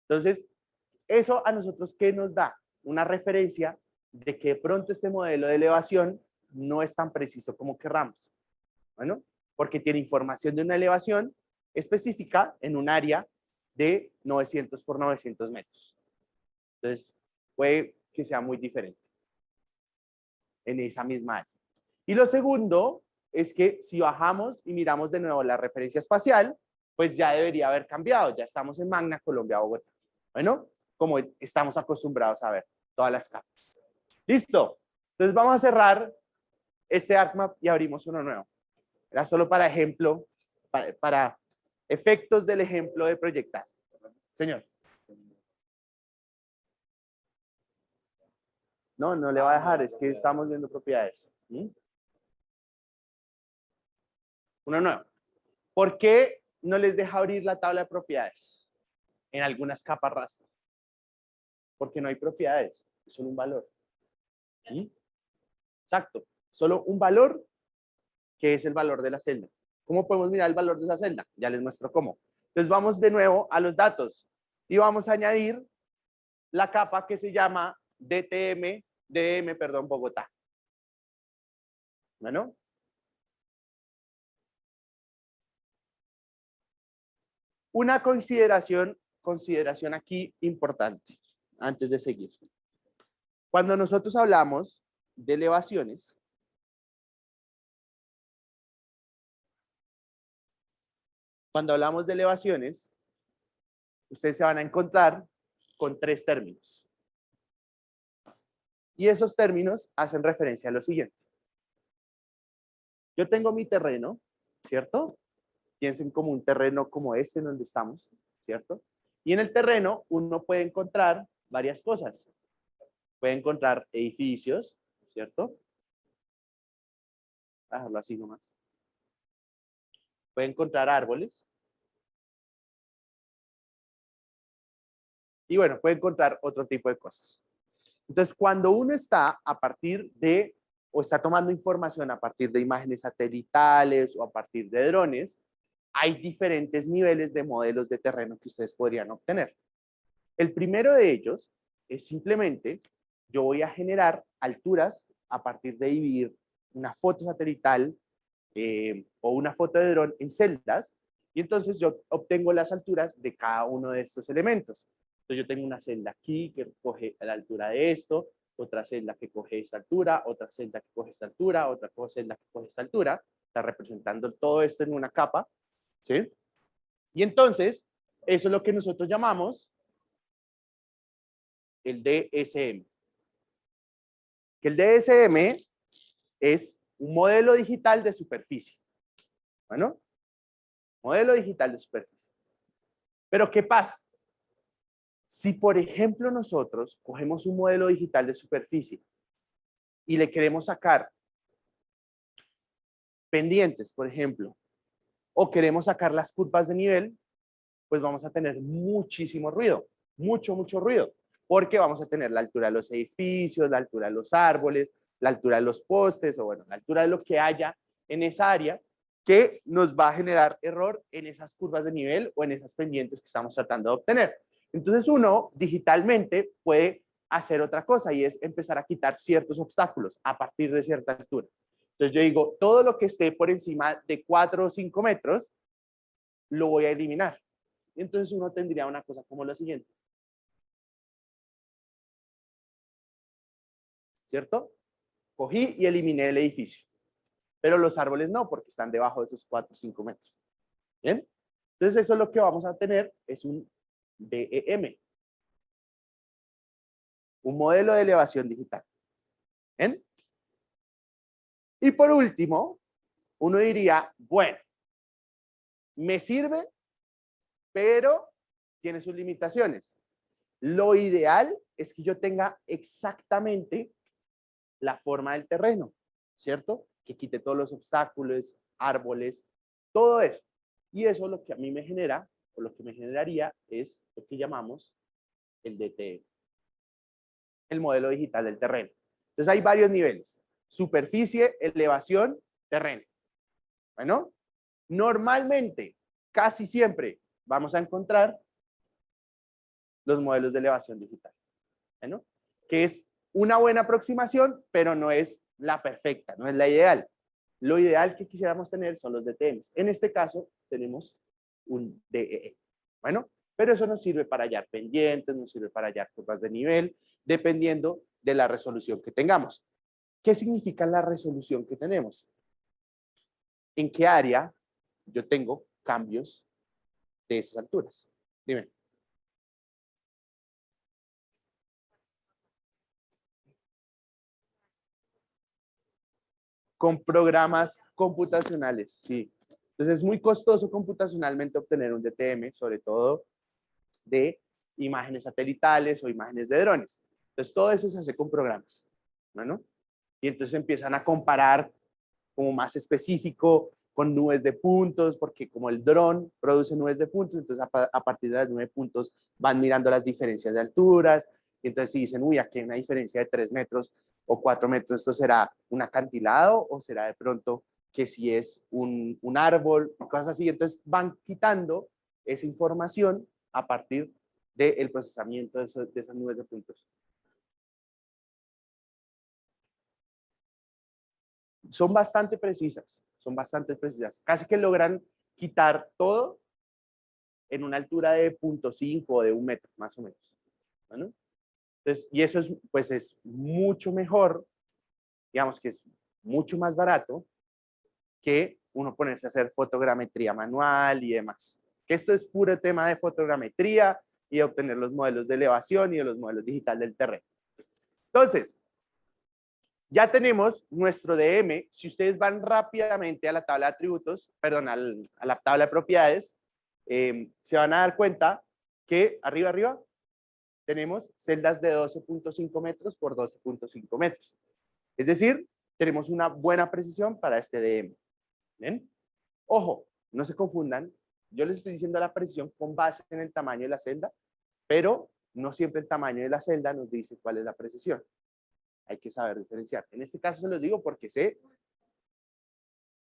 Entonces, eso a nosotros, ¿qué nos da? Una referencia de que de pronto este modelo de elevación no es tan preciso como querramos. Bueno, porque tiene información de una elevación específica en un área de 900 por 900 metros. Entonces, puede que sea muy diferente en esa misma área. Y lo segundo es que si bajamos y miramos de nuevo la referencia espacial, pues ya debería haber cambiado. Ya estamos en Magna Colombia, Bogotá. Bueno, como estamos acostumbrados a ver todas las capas. ¿Listo? Entonces vamos a cerrar este ArcMap y abrimos uno nuevo. Era solo para ejemplo, para efectos del ejemplo de proyectar. Señor. No, no le va a dejar, es que estamos viendo propiedades. Uno nuevo. ¿Por qué no les deja abrir la tabla de propiedades en algunas capas raster? Porque no hay propiedades, es solo un valor. ¿Sí? Exacto, solo un valor que es el valor de la celda. ¿Cómo podemos mirar el valor de esa celda? Ya les muestro cómo. Entonces vamos de nuevo a los datos y vamos a añadir la capa que se llama DM, Bogotá. Bueno. Una consideración aquí importante antes de seguir. Cuando nosotros hablamos de elevaciones, ustedes se van a encontrar con 3 términos. Y esos términos hacen referencia a lo siguiente. Yo tengo mi terreno, ¿cierto? Piensen como un terreno como este en donde estamos, ¿cierto? Y en el terreno uno puede encontrar varias cosas. Puede encontrar edificios, ¿cierto? Voy a dejarlo así nomás. Puede encontrar árboles. Y bueno, puede encontrar otro tipo de cosas. Entonces, cuando uno está a partir de, o está tomando información a partir de imágenes satelitales o a partir de drones, hay diferentes niveles de modelos de terreno que ustedes podrían obtener. El primero de ellos es simplemente, yo voy a generar alturas a partir de dividir una foto satelital o una foto de dron en celdas, y entonces yo obtengo las alturas de cada uno de estos elementos. Entonces yo tengo una celda aquí que coge la altura de esto, otra celda que coge esta altura, otra celda que coge esta altura, otra celda que coge esta altura. Está representando todo esto en una capa, ¿sí? Y entonces, eso es lo que nosotros llamamos el DSM. Que el DSM es un modelo digital de superficie. Bueno, modelo digital de superficie. Pero ¿qué pasa? Si, por ejemplo, nosotros cogemos un modelo digital de superficie y le queremos sacar pendientes, por ejemplo, o queremos sacar las curvas de nivel, pues vamos a tener muchísimo ruido, mucho ruido, porque vamos a tener la altura de los edificios, la altura de los árboles, la altura de los postes, o bueno, la altura de lo que haya en esa área, que nos va a generar error en esas curvas de nivel o en esas pendientes que estamos tratando de obtener. Entonces uno digitalmente puede hacer otra cosa y es empezar a quitar ciertos obstáculos a partir de cierta altura. Entonces yo digo, todo lo que esté por encima de 4 o 5 metros, lo voy a eliminar. Entonces uno tendría una cosa como lo siguiente. ¿Cierto? Cogí y eliminé el edificio. Pero los árboles no, porque están debajo de esos 4 o 5 metros. ¿Bien? Entonces eso es lo que vamos a tener, es un DEM. Un modelo de elevación digital. ¿Bien? Y por último, uno diría, bueno, me sirve, pero tiene sus limitaciones. Lo ideal es que yo tenga exactamente la forma del terreno, ¿cierto? Que quite todos los obstáculos, árboles, todo eso. Y eso lo que a mí me genera, o lo que me generaría, es lo que llamamos el DTM, el modelo digital del terreno. Entonces hay varios niveles: superficie, elevación, terreno. Bueno, normalmente, casi siempre, vamos a encontrar los modelos de elevación digital. Bueno, que es una buena aproximación, pero no es la perfecta, no es la ideal. Lo ideal que quisiéramos tener son los DTMs. En este caso, tenemos un DEE. Bueno, pero eso nos sirve para hallar pendientes, nos sirve para hallar curvas de nivel, dependiendo de la resolución que tengamos. ¿Qué significa la resolución que tenemos? ¿En qué área yo tengo cambios de esas alturas? Dime. Con programas computacionales, sí. Entonces es muy costoso computacionalmente obtener un DTM, sobre todo de imágenes satelitales o imágenes de drones. Entonces todo eso se hace con programas, ¿no? Y entonces empiezan a comparar como más específico con nubes de puntos, porque como el dron produce nubes de puntos, entonces a partir de las nubes de puntos van mirando las diferencias de alturas Y entonces si dicen, uy, aquí hay una diferencia de 3 metros o 4 metros, ¿esto será un acantilado o será de pronto que si es un árbol, cosas así? Entonces van quitando esa información a partir del procesamiento de esas nubes de puntos. Son bastante precisas, Casi que logran quitar todo en una altura de 0.5 o de 1 metro, más o menos. ¿Bueno? Entonces, y eso es, pues es mucho mejor, digamos que es mucho más barato que uno ponerse a hacer fotogrametría manual y demás. Que esto es puro tema de fotogrametría y de obtener los modelos de elevación y de los modelos digitales del terreno. Entonces, ya tenemos nuestro DM. Si ustedes van rápidamente a la tabla de atributos, perdón, a la tabla de propiedades, se van a dar cuenta que arriba tenemos celdas de 12.5 metros por 12.5 metros. Es decir, tenemos una buena precisión para este DM. ¿Ven? Ojo, no se confundan. Yo les estoy diciendo la precisión con base en el tamaño de la celda, pero no siempre el tamaño de la celda nos dice cuál es la precisión. Hay que saber diferenciar. En este caso se los digo porque sé.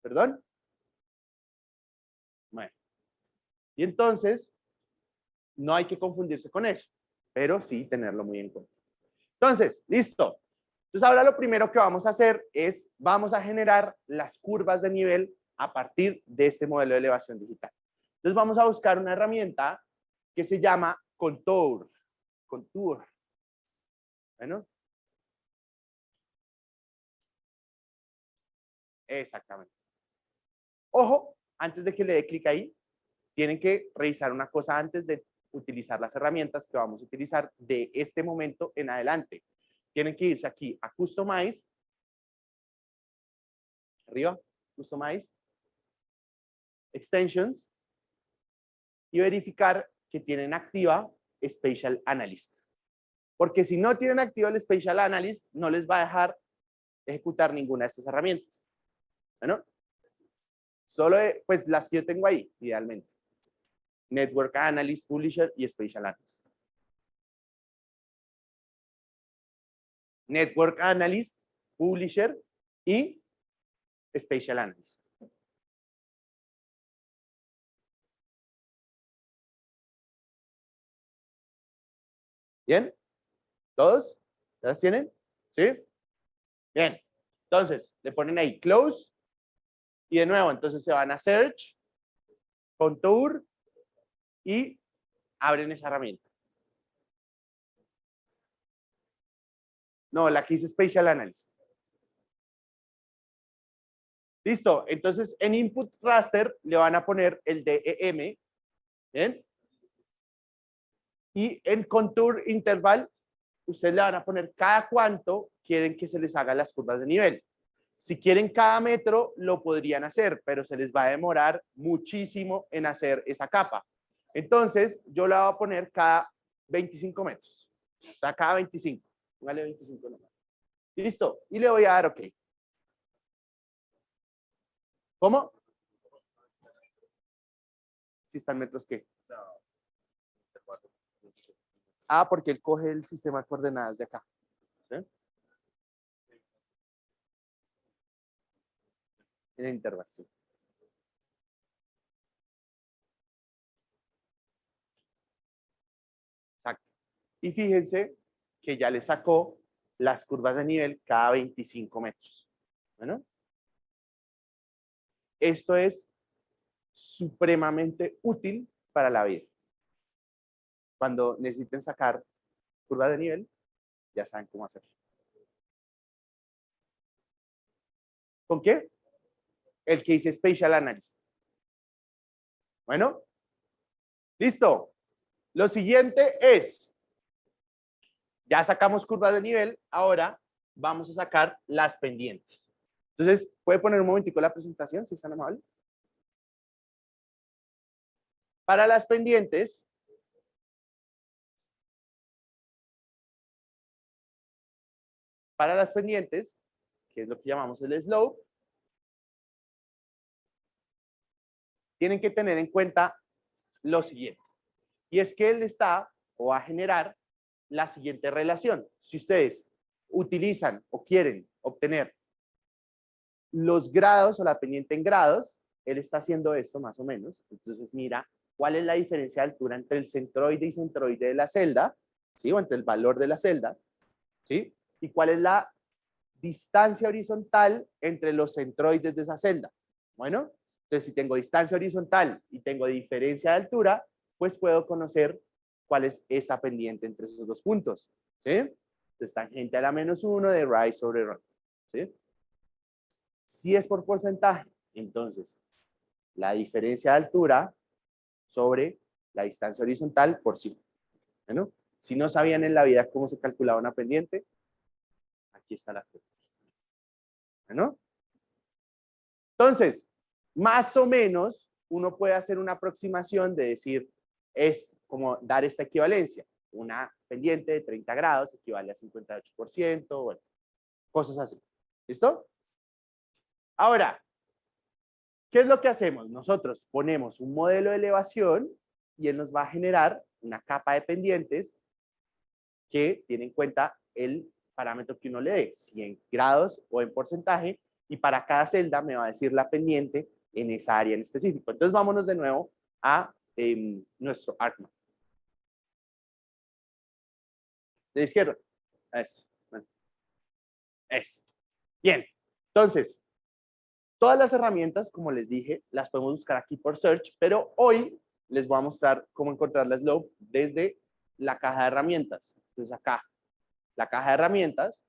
¿Perdón? Bueno. Y entonces, no hay que confundirse con eso, pero sí tenerlo muy en cuenta. Entonces, listo. Entonces, ahora lo primero que vamos a hacer es, vamos a generar las curvas de nivel a partir de este modelo de elevación digital. Entonces, vamos a buscar una herramienta que se llama Contour. Contour. Bueno. Exactamente. Ojo, antes de que le dé clic ahí, tienen que revisar una cosa antes de utilizar las herramientas que vamos a utilizar de este momento en adelante. Tienen que irse aquí a Customize, arriba, Customize, Extensions, y verificar que tienen activa Spatial Analyst. Porque si no tienen activo el Spatial Analyst, no les va a dejar ejecutar ninguna de estas herramientas. ¿Bueno? Solo pues las que yo tengo ahí, idealmente. Network Analyst, Publisher y Spatial Analyst. Network Analyst, Publisher y Spatial Analyst. ¿Bien? ¿Todos? ¿Todos tienen? ¿Sí? Bien. Entonces, le ponen ahí Close. Y de nuevo, entonces se van a Search, Contour y abren esa herramienta. No, la que hice Spatial Analyst. Listo. Entonces, en Input Raster le van a poner el DEM. ¿Bien? Y en Contour Interval, ustedes le van a poner cada cuánto quieren que se les haga las curvas de nivel. Si quieren cada metro, lo podrían hacer, pero se les va a demorar muchísimo en hacer esa capa. Entonces, yo la voy a poner cada 25 metros. O sea, cada 25. Póngale 25 nomás. Listo. Y le voy a dar OK. ¿Cómo? Si están metros, ¿qué? Ah, porque él coge el sistema de coordenadas de acá. ¿Sí? En el intervalo, sí. Exacto. Y fíjense que ya le sacó las curvas de nivel cada 25 metros. Bueno. Esto es supremamente útil para la vida. Cuando necesiten sacar curvas de nivel, ya saben cómo hacerlo. ¿Con qué? El que dice Spatial Analyst. Bueno, listo. Lo siguiente es, ya sacamos curvas de nivel, ahora vamos a sacar las pendientes. Entonces, ¿puede poner un momentico la presentación, si es tan amable? Para las pendientes, que es lo que llamamos el slope, tienen que tener en cuenta lo siguiente. Y es que él está o va a generar la siguiente relación. Si ustedes utilizan o quieren obtener los grados o la pendiente en grados, él está haciendo esto más o menos. Entonces mira cuál es la diferencia de altura entre el centroide y centroide de la celda, ¿sí? O entre el valor de la celda, ¿sí? Y cuál es la distancia horizontal entre los centroides de esa celda. Bueno, entonces si tengo distancia horizontal y tengo diferencia de altura, pues puedo conocer cuál es esa pendiente entre esos dos puntos, ¿sí? Entonces tangente a la -1 de rise sobre run, ¿sí? Si es por porcentaje, entonces la diferencia de altura sobre la distancia horizontal por 5. Bueno, si no sabían en la vida cómo se calculaba una pendiente, aquí está la fórmula. ¿No? Entonces, más o menos, uno puede hacer una aproximación de decir, es como dar esta equivalencia. Una pendiente de 30 grados equivale a 58%, bueno, cosas así. ¿Listo? Ahora, ¿qué es lo que hacemos? Nosotros ponemos un modelo de elevación y él nos va a generar una capa de pendientes que tiene en cuenta el parámetro que uno le dé, si en grados o en porcentaje, y para cada celda me va a decir la pendiente en esa área en específico. Entonces vámonos de nuevo a nuestro ArcMap. De la izquierda. Eso. Bueno. Eso. Bien. Entonces, todas las herramientas, como les dije, las podemos buscar aquí por Search, pero hoy les voy a mostrar cómo encontrar la slope desde la caja de herramientas. Entonces acá, la caja de herramientas,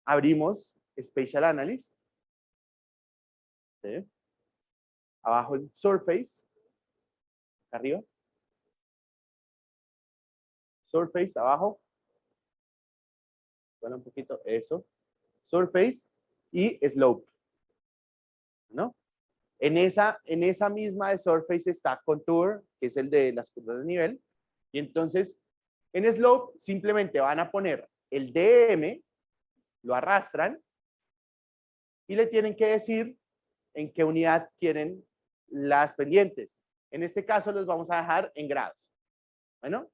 abrimos Spatial Analyst, ¿sí? Abajo en Surface, acá arriba, Surface abajo, bueno, un poquito, eso, Surface y Slope, ¿no? En esa misma de Surface está Contour, que es el de las curvas de nivel, y entonces en Slope simplemente van a poner el DM, lo arrastran y le tienen que decir en qué unidad quieren las pendientes. En este caso los vamos a dejar en grados. Bueno,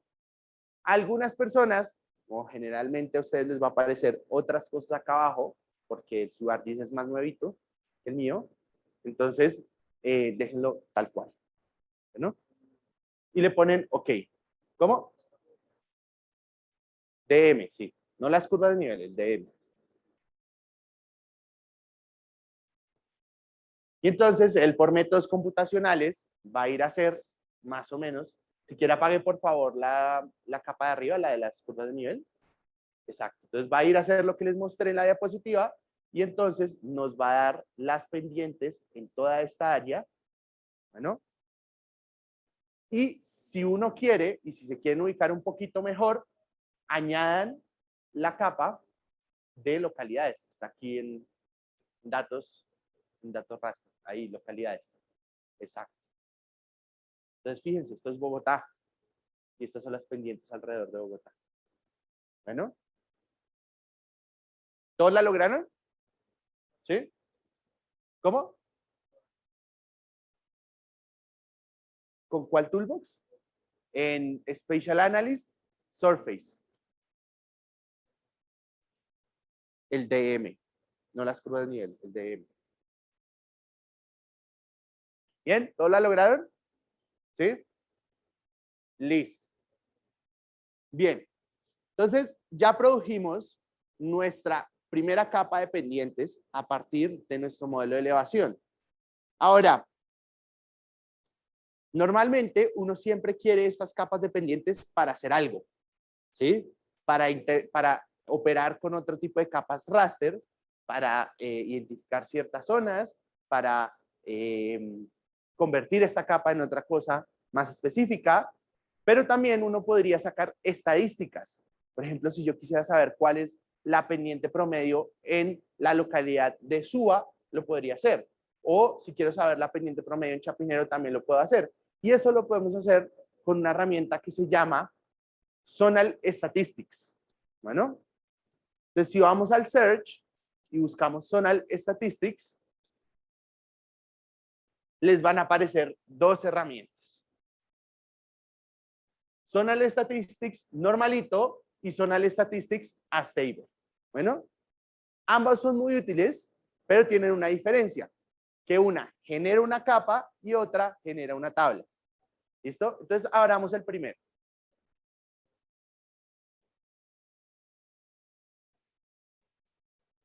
algunas personas, o generalmente a ustedes les va a aparecer otras cosas acá abajo, porque su ArcGIS es más nuevito que el mío. Entonces, déjenlo tal cual. ¿No? Y le ponen OK. ¿Cómo? DM, sí. No las curvas de nivel, el DM. Y entonces, él por métodos computacionales va a ir a hacer más o menos. Si quiere apague por favor la capa de arriba, la de las curvas de nivel. Exacto. Entonces va a ir a hacer lo que les mostré en la diapositiva y entonces nos va a dar las pendientes en toda esta área. Bueno. Y si uno quiere, y si se quieren ubicar un poquito mejor, añadan la capa de localidades. Está aquí en datos raster. Ahí, localidades. Exacto. Entonces, fíjense, esto es Bogotá. Y estas son las pendientes alrededor de Bogotá. Bueno. ¿Todos la lograron? ¿Sí? ¿Cómo? ¿Con cuál toolbox? En Spatial Analyst, Surface. El DM. No las curvas de nivel, el DM. ¿Bien? ¿Todos la lograron? ¿Sí? Listo. Bien. Entonces, ya produjimos nuestra primera capa de pendientes a partir de nuestro modelo de elevación. Ahora, normalmente uno siempre quiere estas capas de pendientes para hacer algo, ¿sí? Para operar con otro tipo de capas raster, para identificar ciertas zonas, para convertir esta capa en otra cosa más específica, pero también uno podría sacar estadísticas. Por ejemplo, si yo quisiera saber cuál es la pendiente promedio en la localidad de Suba, lo podría hacer. O si quiero saber la pendiente promedio en Chapinero, también lo puedo hacer. Y eso lo podemos hacer con una herramienta que se llama Zonal Statistics. Bueno, entonces si vamos al search y buscamos Zonal Statistics, les van a aparecer dos herramientas. Zonal Statistics normalito y Zonal Statistics Stable. Bueno, ambas son muy útiles, pero tienen una diferencia, que una genera una capa y otra genera una tabla. ¿Listo? Entonces, abramos el primero.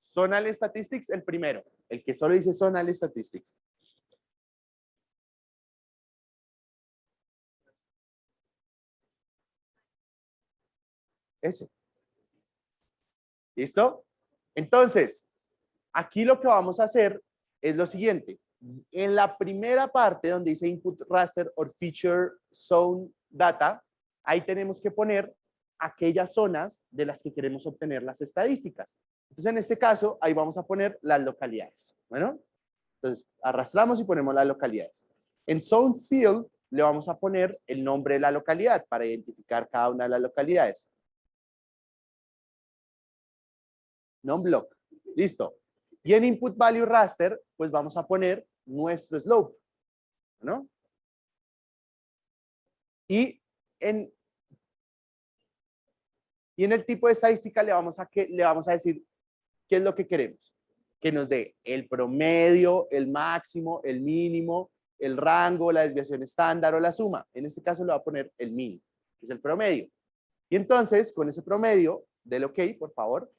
Zonal Statistics, el primero, el que solo dice Zonal Statistics. Ese. ¿Listo? Entonces, aquí lo que vamos a hacer es lo siguiente. En la primera parte donde dice Input Raster or Feature Zone Data, ahí tenemos que poner aquellas zonas de las que queremos obtener las estadísticas. Entonces, en este caso, ahí vamos a poner las localidades. Bueno, entonces arrastramos y ponemos las localidades. En Zone Field le vamos a poner el nombre de la localidad para identificar cada una de las localidades. Non-block. Listo. Y en Input Value Raster, pues vamos a poner nuestro slope, ¿no? Y en el tipo de estadística le vamos a decir qué es lo que queremos. Que nos dé el promedio, el máximo, el mínimo, el rango, la desviación estándar o la suma. En este caso le voy a poner el mínimo, que es el promedio. Y entonces, con ese promedio, del OK, por favor,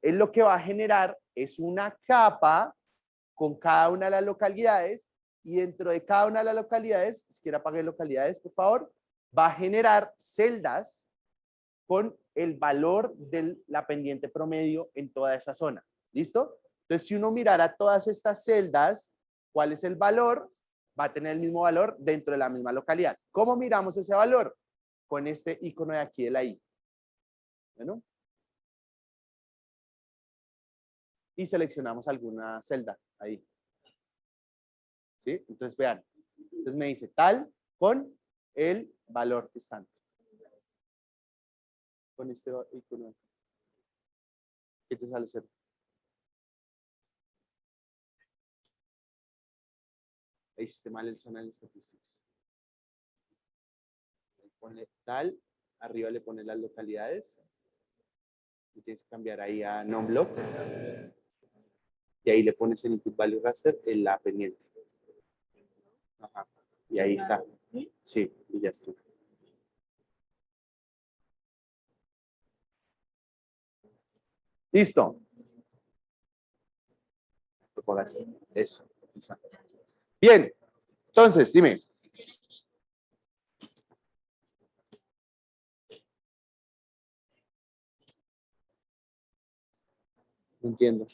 él lo que va a generar es una capa con cada una de las localidades y dentro de cada una de las localidades, si quiere apague localidades, por favor, va a generar celdas con el valor de la pendiente promedio en toda esa zona. ¿Listo? Entonces, si uno mirara todas estas celdas, ¿cuál es el valor? Va a tener el mismo valor dentro de la misma localidad. ¿Cómo miramos ese valor? Con este icono de aquí de la I. Bueno. Y seleccionamos alguna celda ahí. ¿Sí? Entonces, vean. Entonces me dice tal con el valor estante. Con este icono. ¿Qué te sale cero? Ahí hiciste mal el Zonal Statistics. Pone tal, arriba le pone las localidades. Y tienes que cambiar ahí a non-block. Y ahí le pones el Input Value Raster en la pendiente. Ajá. Y ahí está. Sí, y ya está. Listo. Eso. Bien. Entonces, dime. No entiendo.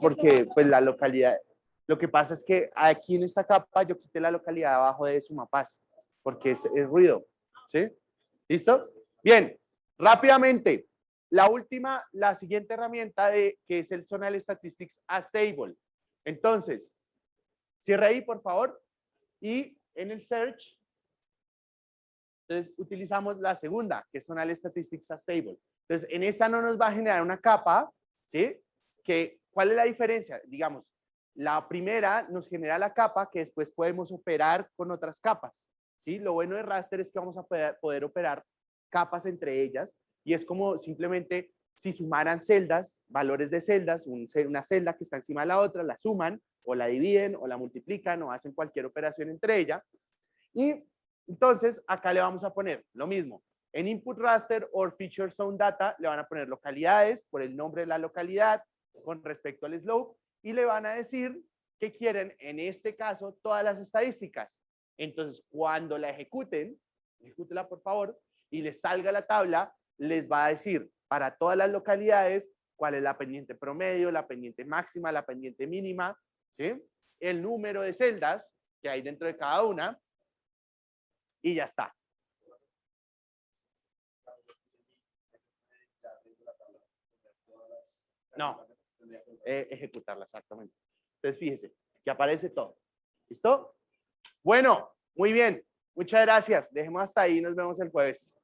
Porque pues la localidad, lo que pasa es que aquí en esta capa yo quité la localidad abajo de Sumapaz, porque es ruido, ¿sí? ¿Listo? Bien, rápidamente, la siguiente herramienta que es el Zonal Statistics Stable. Entonces, cierra ahí, por favor, y en el search, entonces utilizamos la segunda, que es Zonal Statistics Stable. Entonces, en esa no nos va a generar una capa, ¿sí? ¿Cuál es la diferencia? Digamos, la primera nos genera la capa que después podemos operar con otras capas, ¿sí? Lo bueno de raster es que vamos a poder operar capas entre ellas y es como simplemente si sumaran celdas, valores de celdas, una celda que está encima de la otra, la suman o la dividen o la multiplican o hacen cualquier operación entre ellas. Y entonces acá le vamos a poner lo mismo. En Input Raster or Feature Zone Data le van a poner localidades por el nombre de la localidad con respecto al slope y le van a decir que quieren, en este caso, todas las estadísticas. Entonces, cuando la ejecútela por favor, y les salga la tabla, les va a decir para todas las localidades cuál es la pendiente promedio, la pendiente máxima, la pendiente mínima, ¿sí? El número de celdas que hay dentro de cada una y ya está. No. Ejecutarla, exactamente. Entonces, fíjese que aparece todo. ¿Listo? Bueno, muy bien. Muchas gracias. Dejemos hasta ahí. Nos vemos el jueves.